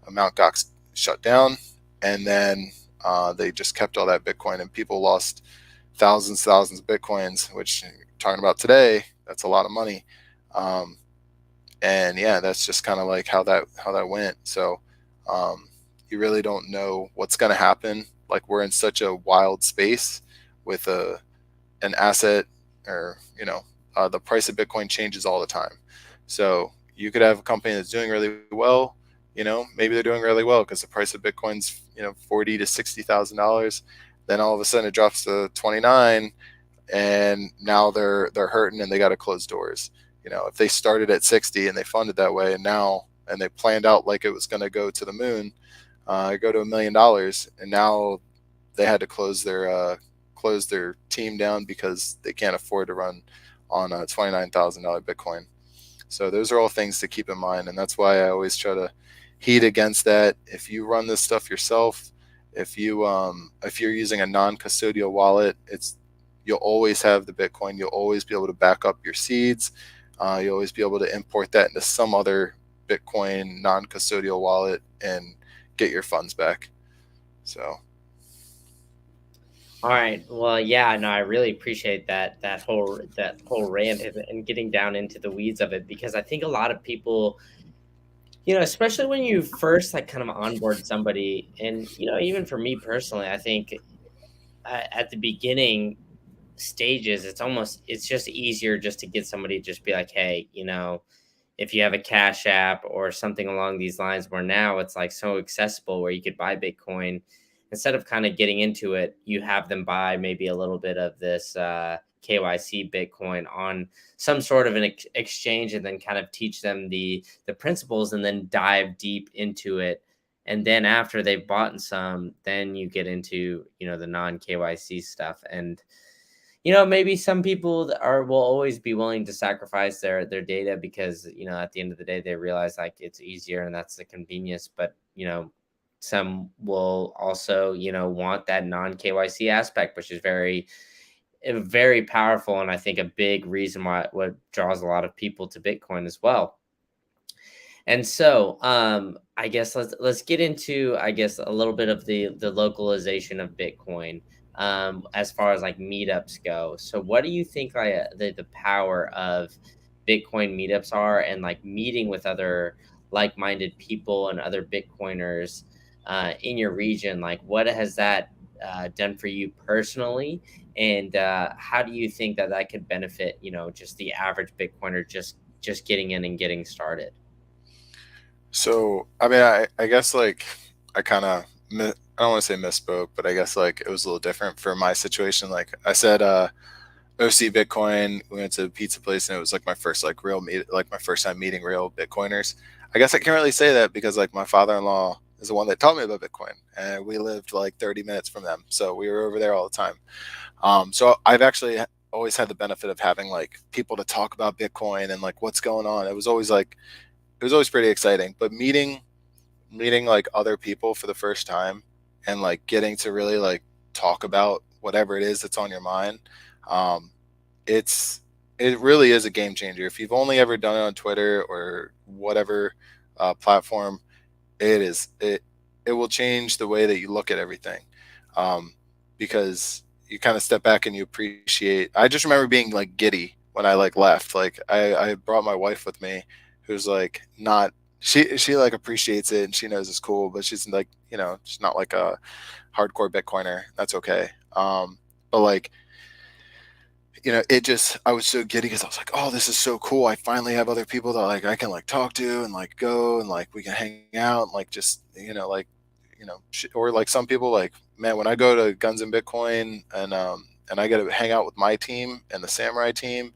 Mt. Gox shut down, and then they just kept all that Bitcoin, and people lost thousands of Bitcoins, which, talking about today, that's a lot of money. And yeah, that's just kind of like how that went. So you really don't know what's going to happen. Like, we're in such a wild space with an asset, or the price of Bitcoin changes all the time. So you could have a company that's doing really well. Maybe they're doing really well because the price of Bitcoin's $40,000 to $60,000. Then all of a sudden it drops to 29, and now they're hurting and they got to close doors. If they started at 60 and they funded that way, and they planned out like it was going to go to the moon, go to $1 million, and now they had to close their team down because they can't afford to run on a $29,000 Bitcoin. So those are all things to keep in mind, and that's why I always try to heed against that. If you run this stuff yourself, if you're using a non-custodial wallet, you'll always have the Bitcoin. You'll always be able to back up your seeds. You'll always be able to import that into some other Bitcoin non-custodial wallet and get your funds back. So. All right. Well, yeah, no, I really appreciate that whole rant and getting down into the weeds of it, because I think a lot of people, especially when you first like kind of onboard somebody, and even for me personally, I think at the beginning stages, it's just easier just to get somebody to just be like, hey, if you have a Cash App or something along these lines, where now it's like so accessible where you could buy Bitcoin, instead of kind of getting into it, you have them buy maybe a little bit of this KYC Bitcoin on some sort of an exchange, and then kind of teach them the principles, and then dive deep into it. And then after they've bought some, then you get into, the non KYC stuff. And maybe some people will always be willing to sacrifice their data, because at the end of the day they realize like it's easier and that's the convenience. But some will also want that non KYC aspect, which is very powerful, and I think a big reason why what draws a lot of people to Bitcoin as well. And so, I guess let's get into, I guess, a little bit of the localization of Bitcoin, as far as like meetups go. So, what do you think like the power of Bitcoin meetups are, and like meeting with other like-minded people and other Bitcoiners in your region? Like, what has that done for you personally, and how do you think that that could benefit, just the average Bitcoiner just getting in and getting started? So, I mean, I guess like I kind of, I don't want to say misspoke, but I guess like it was a little different for my situation. Like I said, OC Bitcoin, we went to a pizza place and it was like my first like real meet, like my first time meeting real Bitcoiners. I guess I can't really say that because like my father-in-law is the one that taught me about Bitcoin, and we lived like 30 minutes from them. So we were over there all the time. So I've actually always had the benefit of having like people to talk about Bitcoin and like what's going on. It was always pretty exciting. But meeting like other people for the first time and like getting to really like talk about whatever it is that's on your mind, um, it's it really is a game changer. If you've only ever done it on Twitter or whatever platform, it will change the way that you look at everything, um, because you kind of step back and you appreciate. I just remember being like giddy when I like left. Like I brought my wife with me, who's like not she like appreciates it and she knows it's cool, but she's like she's not like a hardcore Bitcoiner. That's okay. But like it just I was so giddy because I was like, oh, this is so cool. I finally have other people that like I can like talk to and like go and like we can hang out and like just like or like some people like, man, when I go to Guns and Bitcoin and I get to hang out with my team and the Samurai team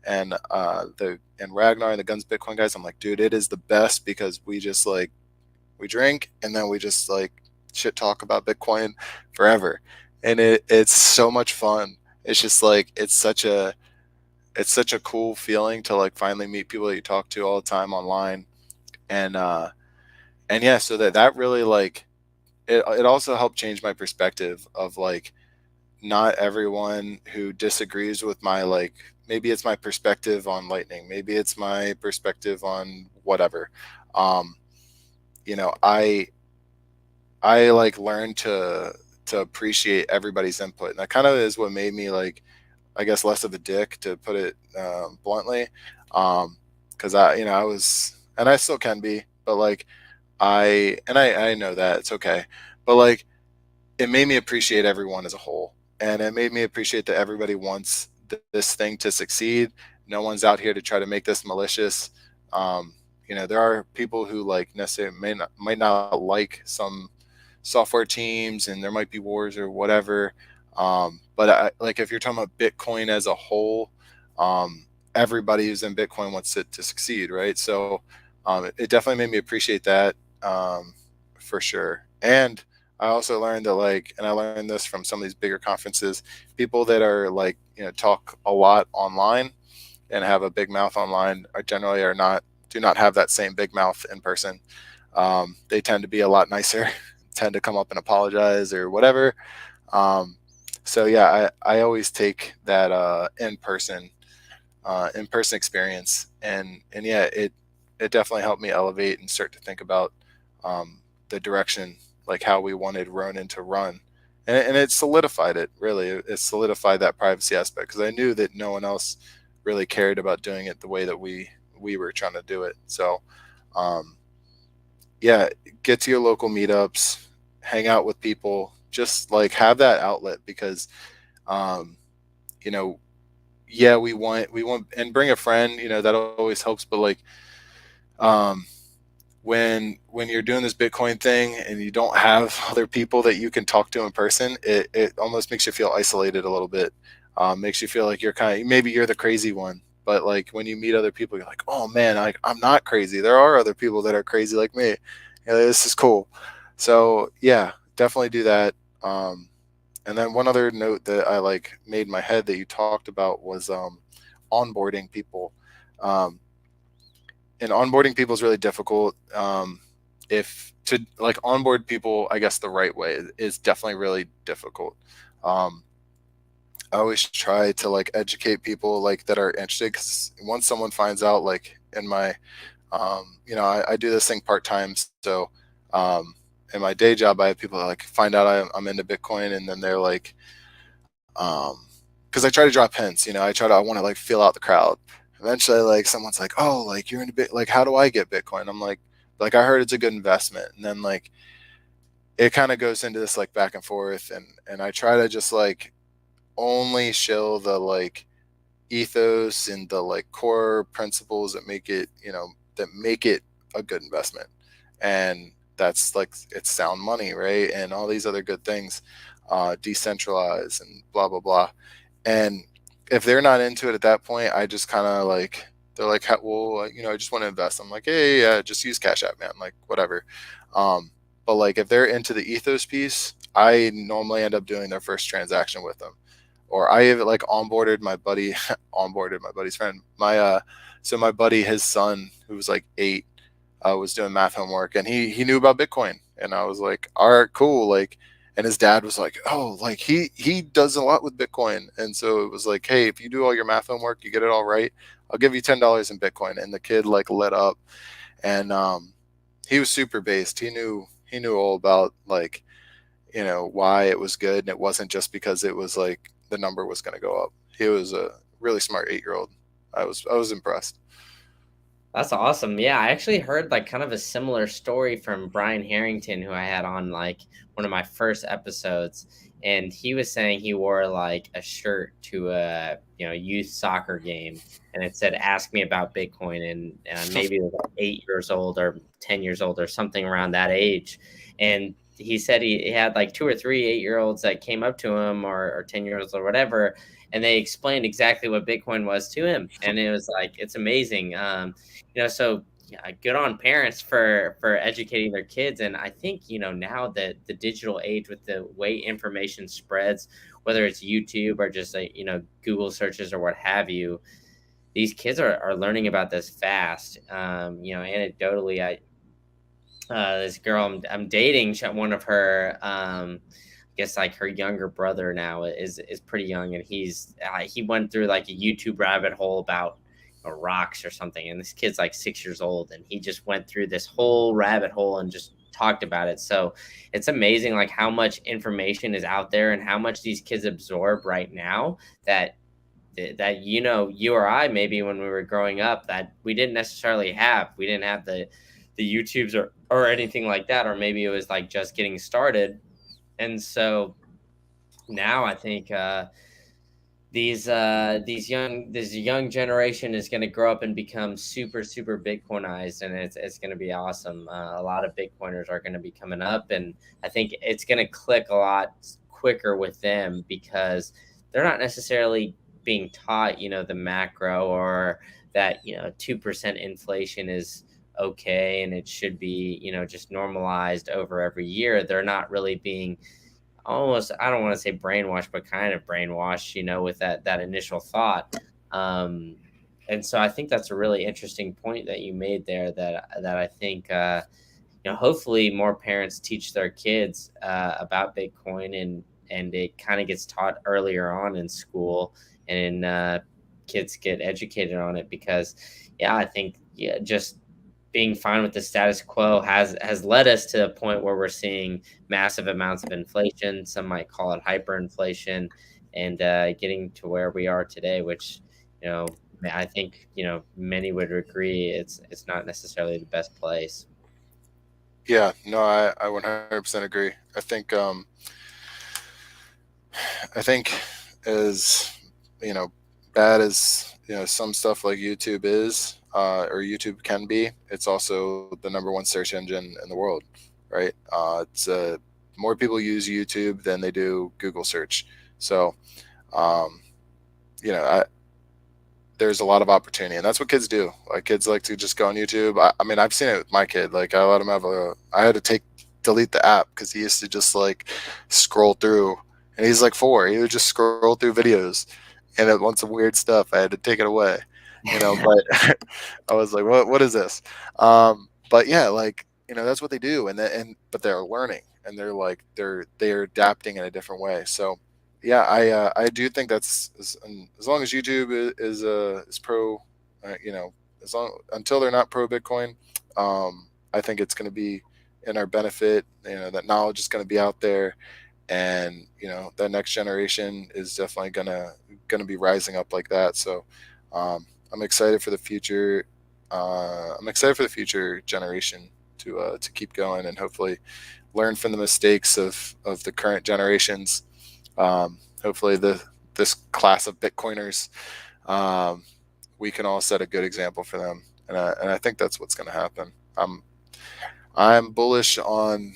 and the and Ragnar and the Guns Bitcoin guys, I'm like, dude, it is the best because we just like we drink and then we just like shit talk about Bitcoin forever, and it's so much fun. It's just like it's such a cool feeling to like finally meet people that you talk to all the time online, and yeah, so that really like it also helped change my perspective of like not everyone who disagrees with my like maybe it's my perspective on lightning, maybe it's my perspective on whatever. um you know I like learned to appreciate everybody's input, and that kind of is what made me like I guess less of a dick, to put it bluntly. Because I was, and I still can be, but like I know that it's okay, but like it made me appreciate everyone as a whole, and it made me appreciate that everybody wants this thing to succeed. No one's out here to try to make this malicious. Um, there are people who like necessarily might not like some software teams, and there might be wars or whatever. But like if you're talking about Bitcoin as a whole, everybody who's in Bitcoin wants it to succeed, right? So it definitely made me appreciate that, for sure. And I also learned that like, and I learned this from some of these bigger conferences, people that are like talk a lot online and have a big mouth online are generally are not do not have that same big mouth in person. They tend to be a lot nicer, tend to come up and apologize or whatever. Um, so yeah, I always take that in person experience, and yeah, it definitely helped me elevate and start to think about the direction, like how we wanted Ronin to run, and it solidified it. Really, it solidified that privacy aspect because I knew that no one else really cared about doing it the way that we were trying to do it. So um, yeah, get to your local meetups, hang out with people, just like have that outlet because um, you know yeah, we want and bring a friend, that always helps, but like Um, when you're doing this Bitcoin thing and you don't have other people that you can talk to in person, it almost makes you feel isolated a little bit. Makes you feel like you're kind of, maybe you're the crazy one, but like when you meet other people, you're like, oh man, I'm not crazy. There are other people that are crazy like me. This is cool. So yeah, definitely do that. And then one other note that I like made in my head that you talked about was onboarding people. Um, and onboarding people is really difficult. If to like onboard people, I guess the right way is definitely really difficult. Um, I always try to like educate people like that are interested, because once someone finds out, like in my, I do this thing part time, so um, in my day job, I have people that like find out I'm into Bitcoin, and then they're like, because I try to drop hints, I want to like feel out the crowd. Eventually, like someone's like, "Oh, like you're into bit, like how do I get Bitcoin?" I'm like I heard it's a good investment, and then like it kind of goes into this like back and forth, and I try to just like only show the like ethos and the like core principles that make it a good investment, and that's like it's sound money, right, and all these other good things, decentralized and blah blah blah. And if they're not into it at that point, I just kind of like, they're like, well, I just want to invest. I'm like, hey, yeah, just use Cash App, man. Like, whatever. But like, if they're into the ethos piece, I normally end up doing their first transaction with them. Or I have like onboarded my buddy, onboarded my buddy's friend. So my buddy, his son, who was like 8, was doing math homework, and he knew about Bitcoin, and I was like, all right, cool, like, and his dad was like, oh, like he does a lot with Bitcoin, and so it was like, hey, if you do all your math homework, you get it all right, I'll give you $10 in Bitcoin, and the kid like lit up, and he was super based. He knew all about like why it was good, and it wasn't just because it was like the number was going to go up. He was a really smart 8-year old. I was impressed. That's awesome. Yeah, I actually heard like kind of a similar story from Brian Harrington, who I had on like one of my first episodes, and he was saying he wore like a shirt to a youth soccer game, and it said "Ask me about Bitcoin," and maybe it was like 8 years old or 10 years old or something around that age, and he said he had like 2 or 3 8-year olds that came up to him, or 10 years or whatever, and they explained exactly what Bitcoin was to him, and it was like it's amazing. So yeah, good on parents for educating their kids. And I think now that the digital age, with the way information spreads, whether it's YouTube or just Google searches or what have you, these kids are learning about this fast. Anecdotally, this girl I'm dating, one of her, I guess like her younger brother now is pretty young, and he went through like a YouTube rabbit hole about rocks or something, and this kid's like 6 years old, and he just went through this whole rabbit hole and just talked about it. So it's amazing like how much information is out there and how much these kids absorb right now, that you or I, maybe when we were growing up, that we didn't necessarily have. We didn't have the YouTubes or anything like that, or maybe it was like just getting started. And so now I think this young generation is going to grow up and become super super Bitcoinized, and it's going to be awesome. A lot of Bitcoiners are going to be coming up, and I think it's going to click a lot quicker with them, because they're not necessarily being taught the macro, or that 2% inflation is okay and it should be just normalized over every year. They're not really being, almost, I don't want to say brainwashed, but kind of brainwashed, with that initial thought. Um, and so I think that's a really interesting point that you made there, that I think hopefully more parents teach their kids about Bitcoin, and it kind of gets taught earlier on in school, and kids get educated on it, because yeah, I think, yeah, just being fine with the status quo has led us to a point where we're seeing massive amounts of inflation. Some might call it hyperinflation, and getting to where we are today, which I think many would agree it's not necessarily the best place. Yeah, no, I 100% agree. I think as you know bad as some stuff like YouTube is, or YouTube can be, it's also the number one search engine in the world, right? It's more people use YouTube than they do Google search. So, um, I, there's a lot of opportunity, and that's what kids do. Like kids like to just go on YouTube. I mean, I've seen it with my kid. Like I let him have I had to delete the app because he used to just like scroll through, and he's like 4. He would just scroll through videos, and it wants some weird stuff. I had to take it away, But I was like, what is this? But yeah, like that's what they do, but they're learning, and they're adapting in a different way. So yeah, I do think as long as YouTube is pro, as long until they're not pro Bitcoin, I think it's going to be in our benefit. That knowledge is going to be out there, and that next generation is definitely gonna be rising up like that. So I'm excited for the future. I'm excited for the future generation to keep going and hopefully learn from the mistakes of the current generations. Hopefully this class of Bitcoiners, um, we can all set a good example for them, and I think that's what's going to happen. I'm bullish on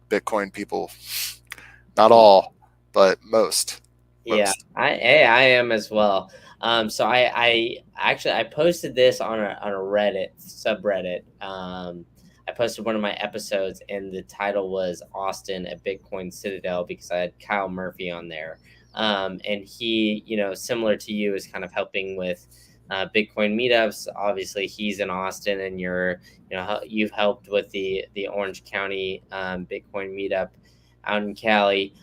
Bitcoin people, not all, but most. Yeah, I am as well. So I actually I posted this on a Reddit subreddit. I posted one of my episodes, and the title was Austin at Bitcoin Citadel because I had Kyle Murphy on there. And he, similar to you, is kind of helping with Bitcoin meetups. Obviously, he's in Austin, and you've helped with the Orange County Bitcoin meetup out in Cali.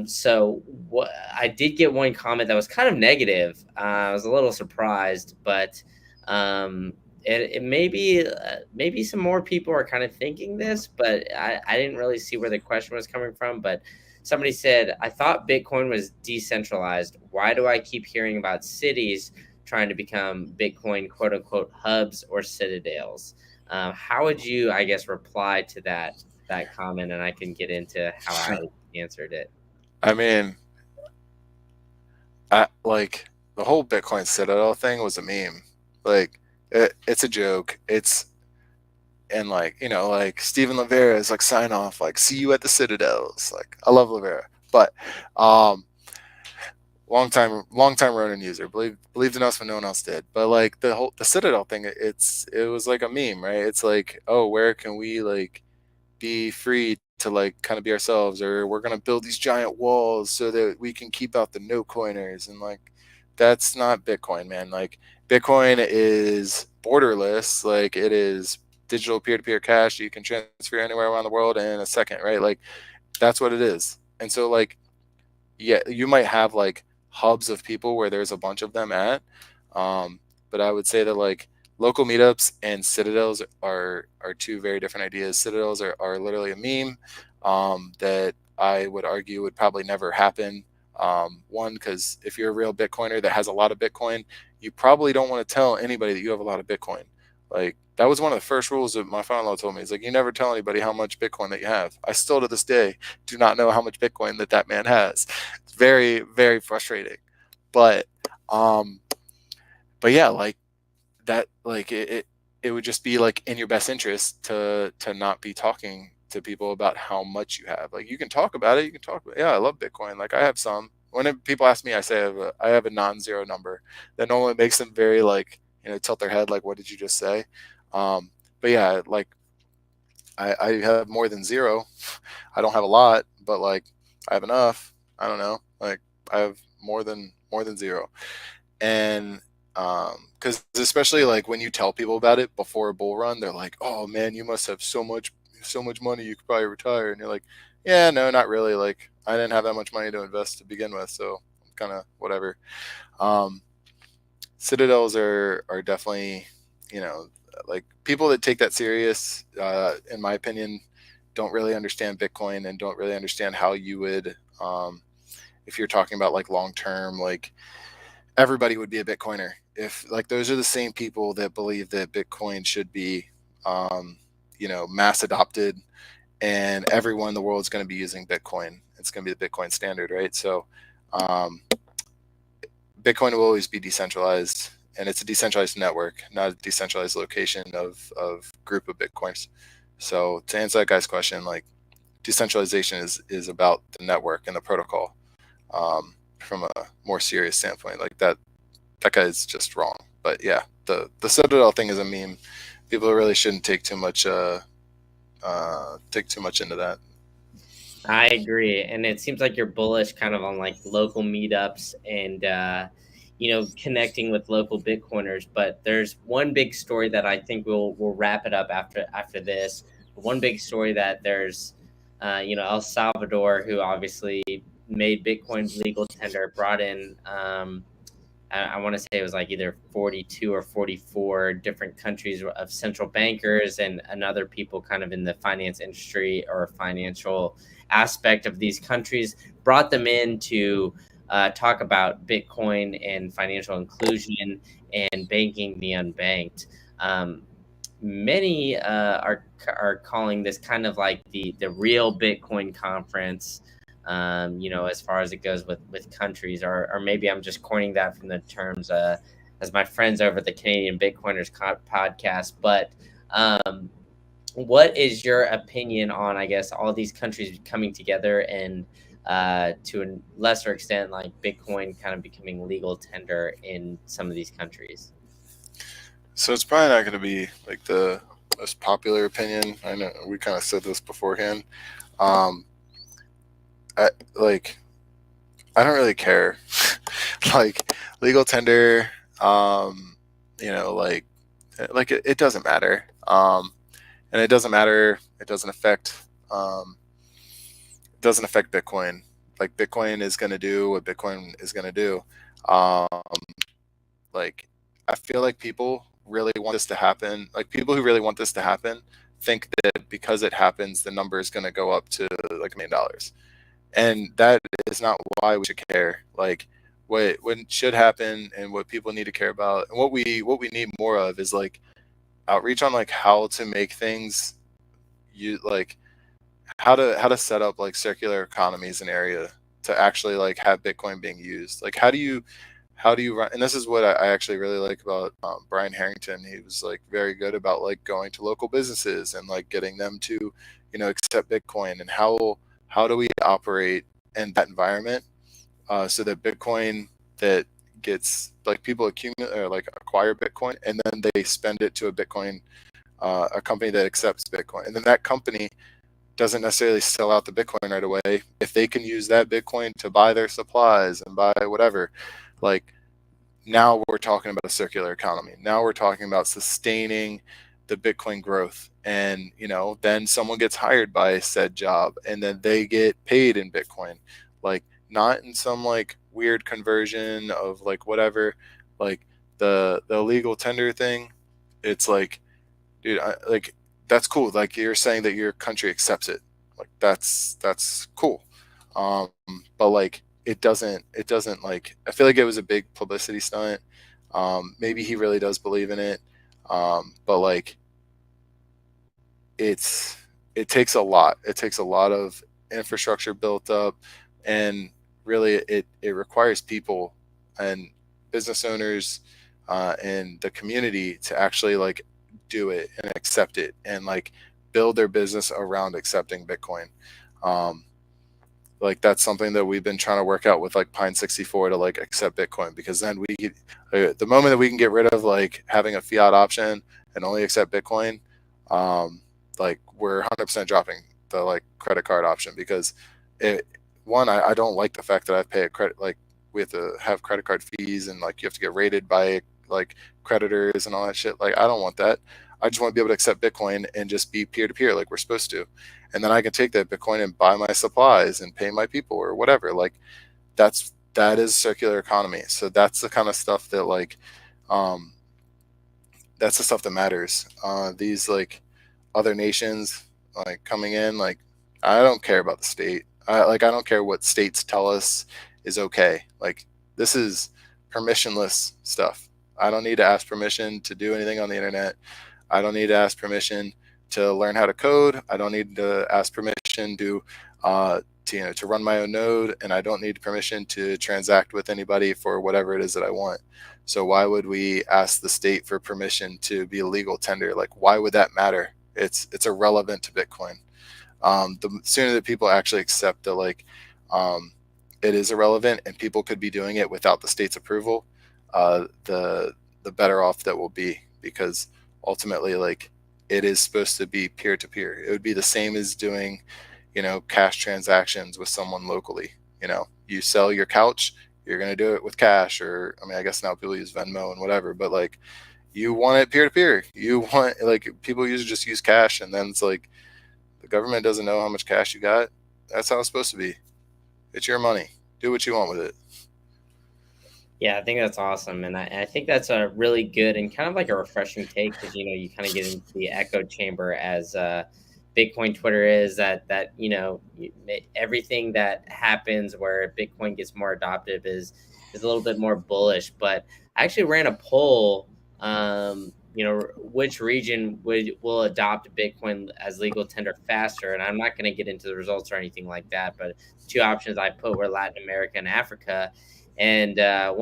So what I did get one comment that was kind of negative. I was a little surprised, but it maybe some more people are kind of thinking this, but I didn't really see where the question was coming from. But somebody said, I thought Bitcoin was decentralized. Why do I keep hearing about cities trying to become Bitcoin quote unquote hubs or citadels? How would you, I guess, reply to that comment, and I can get into how I answered it. I mean, like the whole Bitcoin Citadel thing was a meme. Like it's a joke. Like Stephen Livera's like sign off like see you at the Citadels. Like I love Livera, but um, long time Ronin user believed in us when no one else did. But like the Citadel thing, it was like a meme, right? It's like, oh, where can we like be free to like kind of be ourselves, or we're gonna build these giant walls so that we can keep out the no coiners, and like that's not Bitcoin, man. Like Bitcoin is borderless, like it is digital peer-to-peer cash you can transfer anywhere around the world in a second, right? Like that's what it is. And so like yeah, you might have like hubs of people where there's a bunch of them at, um, but I would say that like local meetups and citadels are two very different ideas. Citadels are literally a meme, that I would argue would probably never happen. One, because if you're a real Bitcoiner that has a lot of Bitcoin, you probably don't want to tell anybody that you have a lot of Bitcoin. Like that was one of the first rules that my father-in-law told me. He's like, you never tell anybody how much Bitcoin that you have. I still to this day do not know how much Bitcoin that man has. It's very, very frustrating. But um, but yeah, like that, like it would just be like in your best interest to not be talking to people about how much you have. Like you can talk about it. You can talk about, yeah, I love Bitcoin. Like I have some. When people ask me, I say I have a non-zero number. That normally makes them very like tilt their head like, what did you just say? Um, but yeah, like I have more than zero. I don't have a lot, but like I have enough. I don't know. Like I have more than zero. And because especially like when you tell people about it before a bull run, they're like, "Oh man, you must have so much money. You could probably retire." And you're like, "Yeah, no, not really. Like I didn't have that much money to invest to begin with, so kind of whatever." Um, Citadels are definitely, you know, like people that take that serious, in my opinion, don't really understand Bitcoin and don't really understand how you would, if you're talking about like long term, like everybody would be a Bitcoiner. If like those are the same people that believe that Bitcoin should be, um, mass adopted and everyone in the world is going to be using Bitcoin. It's going to be the Bitcoin standard, right? So um, Bitcoin will always be decentralized. and it's a decentralized network, not a decentralized location of group of Bitcoins. So to answer that guy's question, like decentralization is about the network and the protocol. From a more serious standpoint, like that guy is just wrong. But yeah, the Citadel thing is a meme. People really shouldn't take too much into that. I agree. And it seems like you're bullish kind of on like local meetups and, connecting with local Bitcoiners. But there's one big story that I think we'll wrap it up after this. One big story that there's, El Salvador, who obviously made Bitcoin legal tender, brought in, I want to say it was like either 42 or 44 different countries of central bankers and other people kind of in the finance industry or financial aspect of these countries, brought them in to talk about Bitcoin and financial inclusion and banking the unbanked. Many are calling this kind of like the real Bitcoin conference, as far as it goes with countries, or maybe I'm just coining that from the terms as my friends over at the Canadian Bitcoiners podcast. But what is your opinion on, I guess, all these countries coming together and to a lesser extent, like Bitcoin kind of becoming legal tender in some of these countries? So it's probably not going to be like the most popular opinion. I know we kind of said this beforehand. Um, like I don't really care. Like legal tender, it doesn't matter. And it doesn't matter. It doesn't affect. It doesn't affect Bitcoin. Like Bitcoin is going to do what Bitcoin is going to do. Um, like I feel like people really want this to happen. Like people who really want this to happen think that because it happens, the number is going to go up to like $1 million. And that is not why we should care. Like what should happen and what people need to care about and what we need more of is like outreach on like how to make things you like how to set up like circular economies in area to actually like have Bitcoin being used. Like how do you run? And this is what I actually really like about Brian Harrington. He was like very good about like going to local businesses and like getting them to accept Bitcoin and how do we operate in that environment so that Bitcoin that gets like people accumulate or like acquire Bitcoin and then they spend it to a company that accepts Bitcoin, and then that company doesn't necessarily sell out the Bitcoin right away. If they can use that Bitcoin to buy their supplies and buy whatever, like now we're talking about a circular economy. Now we're talking about sustaining the Bitcoin growth. And, then someone gets hired by said job and then they get paid in Bitcoin, like not in some like weird conversion of like whatever, like the legal tender thing. It's like, dude, like that's cool. Like you're saying that your country accepts it. Like that's cool. Um, but like it doesn't like I feel like it was a big publicity stunt. Maybe he really does believe in it. But like it takes a lot. It takes a lot of infrastructure built up, and really it requires people and business owners and the community to actually like do it and accept it and like build their business around accepting Bitcoin. Like that's something that we've been trying to work out with like Pine 64 to like accept Bitcoin, because then the moment that we can get rid of like having a fiat option and only accept Bitcoin, like we're 100% dropping the like credit card option, because I don't like the fact that I pay a credit, like we have to have credit card fees and like you have to get rated by like creditors and all that shit. Like I don't want that. I just want to be able to accept Bitcoin and just be peer to peer like we're supposed to. And then I can take that Bitcoin and buy my supplies and pay my people or whatever. Like that is circular economy. So that's the kind of stuff that like that's the stuff that matters. These like other nations like coming in, like I don't care about the state. I don't care what states tell us is okay. Like this is permissionless stuff. I don't need to ask permission to do anything on the internet. I don't need to ask permission to learn how to code. I don't need to ask permission to run my own node, and I don't need permission to transact with anybody for whatever it is that I want. So why would we ask the state for permission to be a legal tender? Like, why would that matter? It's irrelevant to Bitcoin. The sooner that people actually accept that, like, it is irrelevant and people could be doing it without the state's approval, the better off that will be, because ultimately, like, it is supposed to be peer-to-peer. It would be the same as doing, cash transactions with someone locally. You sell your couch, you're going to do it with cash, or, I mean, I guess now people use Venmo and whatever, but like, you want it peer-to-peer. You want, like, people usually just use cash, and then it's like, the government doesn't know how much cash you got. That's how it's supposed to be. It's your money. Do what you want with it. Yeah, I think that's awesome. And I think that's a really good and kind of like a refreshing take, because, you kind of get into the echo chamber as Bitcoin Twitter is, that everything that happens where Bitcoin gets more adoptive is a little bit more bullish. But I actually ran a poll, which region will adopt Bitcoin as legal tender faster. And I'm not going to get into the results or anything like that, but two options I put were Latin America and Africa. And a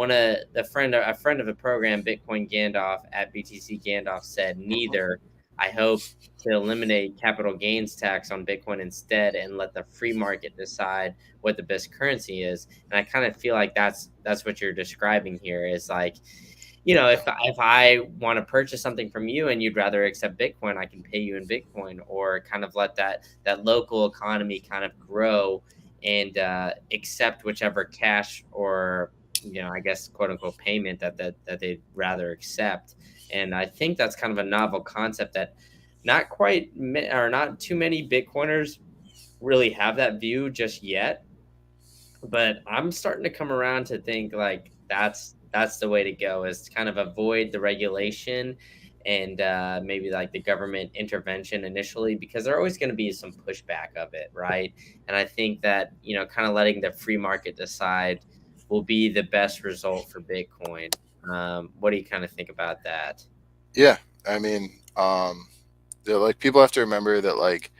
friend of the program, Bitcoin Gandalf at BTC Gandalf, said neither. I hope to eliminate capital gains tax on Bitcoin instead and let the free market decide what the best currency is. And I kind of feel like that's what you're describing here, is like, if I want to purchase something from you and you'd rather accept Bitcoin, I can pay you in Bitcoin, or kind of let that local economy kind of grow and accept whichever cash or, I guess, quote unquote payment that they'd rather accept. And I think that's kind of a novel concept that not too many Bitcoiners really have that view just yet. But I'm starting to come around to think like that's the way to go, is to kind of avoid the regulation and maybe like the government intervention initially, because there's always going to be some pushback of it, right? And I think that, kind of letting the free market decide will be the best result for Bitcoin. What do you kind of think about that? Yeah, I mean, like, people have to remember that, like,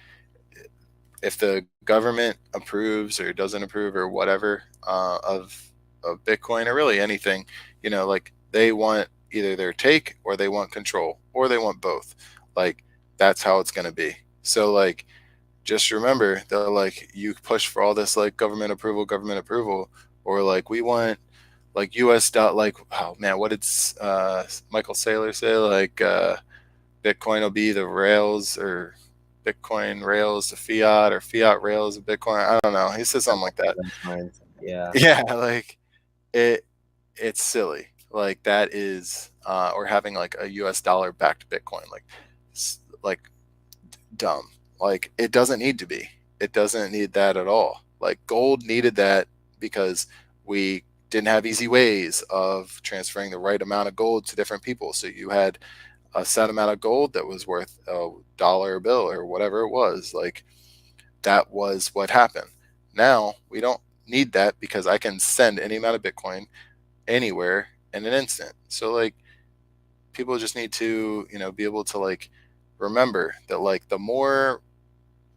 if the government approves or doesn't approve or whatever of Bitcoin, or really anything, like, they want either their take, or they want control, or they want both. Like, that's how it's going to be. So, like, just remember that, like, you push for all this, like, government approval, or like, we want, like, US dot, like, oh man, what did Michael Saylor say? Like, Bitcoin will be the rails, or Bitcoin rails to fiat, or fiat rails to Bitcoin. I don't know. He said something like that. Yeah. Yeah, like, it's silly. Like, that is, or having like a US dollar backed Bitcoin, like dumb. Like, it doesn't need to be. It doesn't need that at all. Like, gold needed that because we didn't have easy ways of transferring the right amount of gold to different people. So you had a set amount of gold that was worth a dollar bill or whatever it was. Like, that was what happened. Now we don't need that, because I can send any amount of Bitcoin anywhere in an instant. So, like, people just need to, be able to, like, remember that, like, the more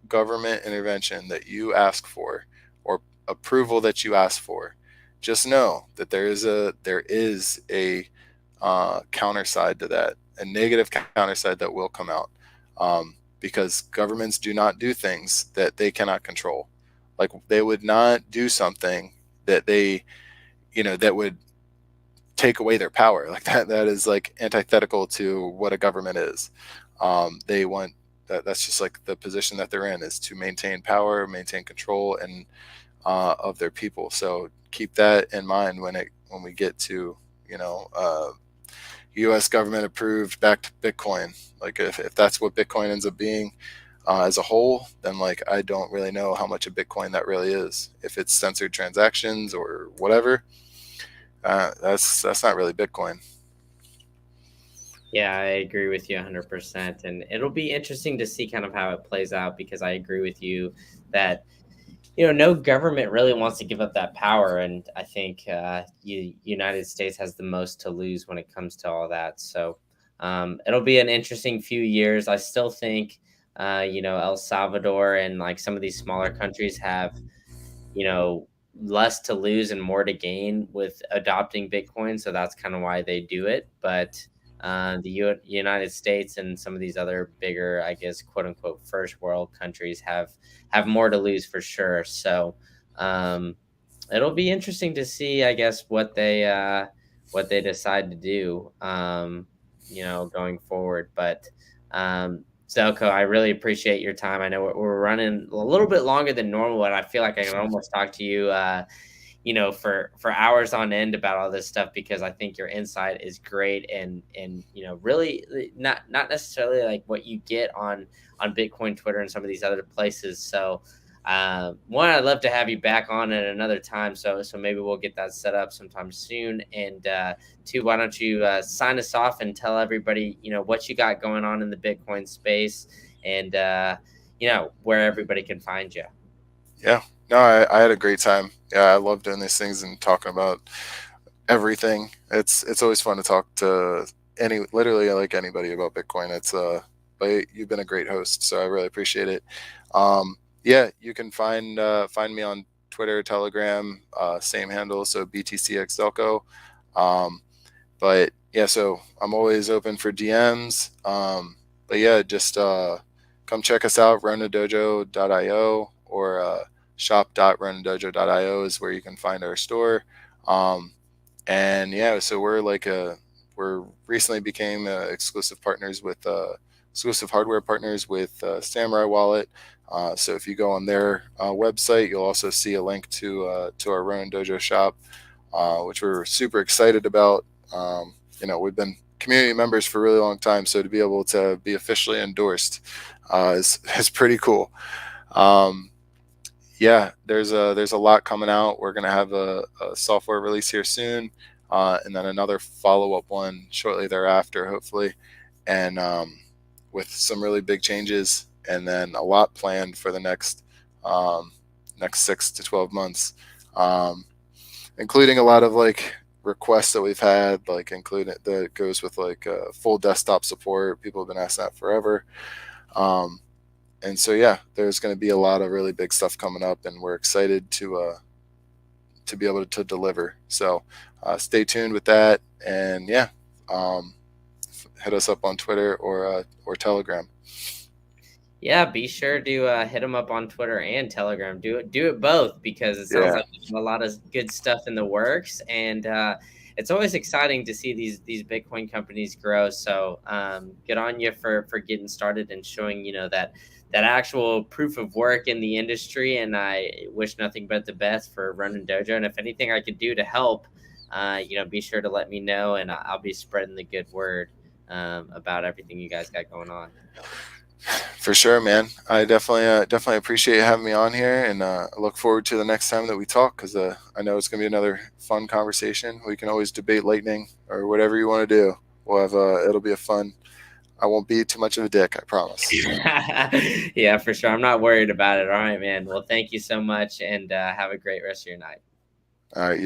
government intervention that you ask for, or approval that you ask for, just know that there is a counter side to that, a negative counter side that will come out, because governments do not do things that they cannot control. Like, they would not do something that that would take away their power. Like, that is, like, antithetical to what a government is. They want that's just, like, the position that they're in, is to maintain power, maintain control, and of their people. So keep that in mind when we get to, U.S. government approved backed Bitcoin. Like, if that's what Bitcoin ends up being as a whole, then, like, I don't really know how much of Bitcoin that really is. If it's censored transactions or whatever, that's not really Bitcoin. Yeah, I agree with you 100%. And it'll be interesting to see kind of how it plays out, because I agree with you that, no government really wants to give up that power. And I think United States has the most to lose when it comes to all that. So it'll be an interesting few years. I still think El Salvador and like some of these smaller countries have, you know, less to lose and more to gain with adopting Bitcoin. So that's kind of why they do it. But United States and some of these other bigger, I guess, quote unquote, first world countries have more to lose for sure. So um, it'll be interesting to see, I guess, what they decide to do, going forward. But Zelko, I really appreciate your time. I know we're running a little bit longer than normal, but I feel like I can almost talk to you, for hours on end about all this stuff because I think your insight is great and really not necessarily like what you get on Bitcoin Twitter and some of these other places. So one, I'd love to have you back on at another time. So maybe we'll get that set up sometime soon. And two, why don't you sign us off and tell everybody what you got going on in the Bitcoin space and where everybody can find you. Yeah, no, I had a great time. Yeah, I love doing these things and talking about everything. It's always fun to talk to literally like anybody about Bitcoin. But you've been a great host, so I really appreciate it. Yeah, you can find me on Twitter, Telegram, same handle, so BTCXDelco. But yeah, so I'm always open for DMs. But yeah, just come check us out, RoninDojo.io or shop.ronindojo.io is where you can find our store. And yeah, so we're recently became exclusive hardware partners with Samurai Wallet. So if you go on their website, you'll also see a link to our Ronin Dojo shop, which we're super excited about. We've been community members for a really long time, so to be able to be officially endorsed is pretty cool. Yeah, there's a lot coming out. We're gonna have a software release here soon, and then another follow-up one shortly thereafter, hopefully, and with some really big changes, and then a lot planned for the next 6 to 12 months, including a lot of like requests that we've had, like including that goes with like full desktop support. People have been asking that forever. And so yeah, there's going to be a lot of really big stuff coming up, and we're excited to be able to deliver. So stay tuned with that, and yeah, hit us up on Twitter or Telegram. Yeah, be sure to hit them up on Twitter and Telegram. Do it both because it sounds like there's a lot of good stuff in the works, and it's always exciting to see these Bitcoin companies grow. So good on you for getting started and showing that actual proof of work in the industry. And I wish nothing but the best for Ronin Dojo. And if anything I could do to help, be sure to let me know, and I'll be spreading the good word about everything you guys got going on. For sure, man. I definitely appreciate you having me on here, and I look forward to the next time that we talk because I know it's gonna be another fun conversation. We can always debate Lightning or whatever you want to do. We'll have it'll be a fun. I won't be too much of a dick, I promise. Yeah, for sure. I'm not worried about it. All right, man. Well, thank you so much, and have a great rest of your night. All right.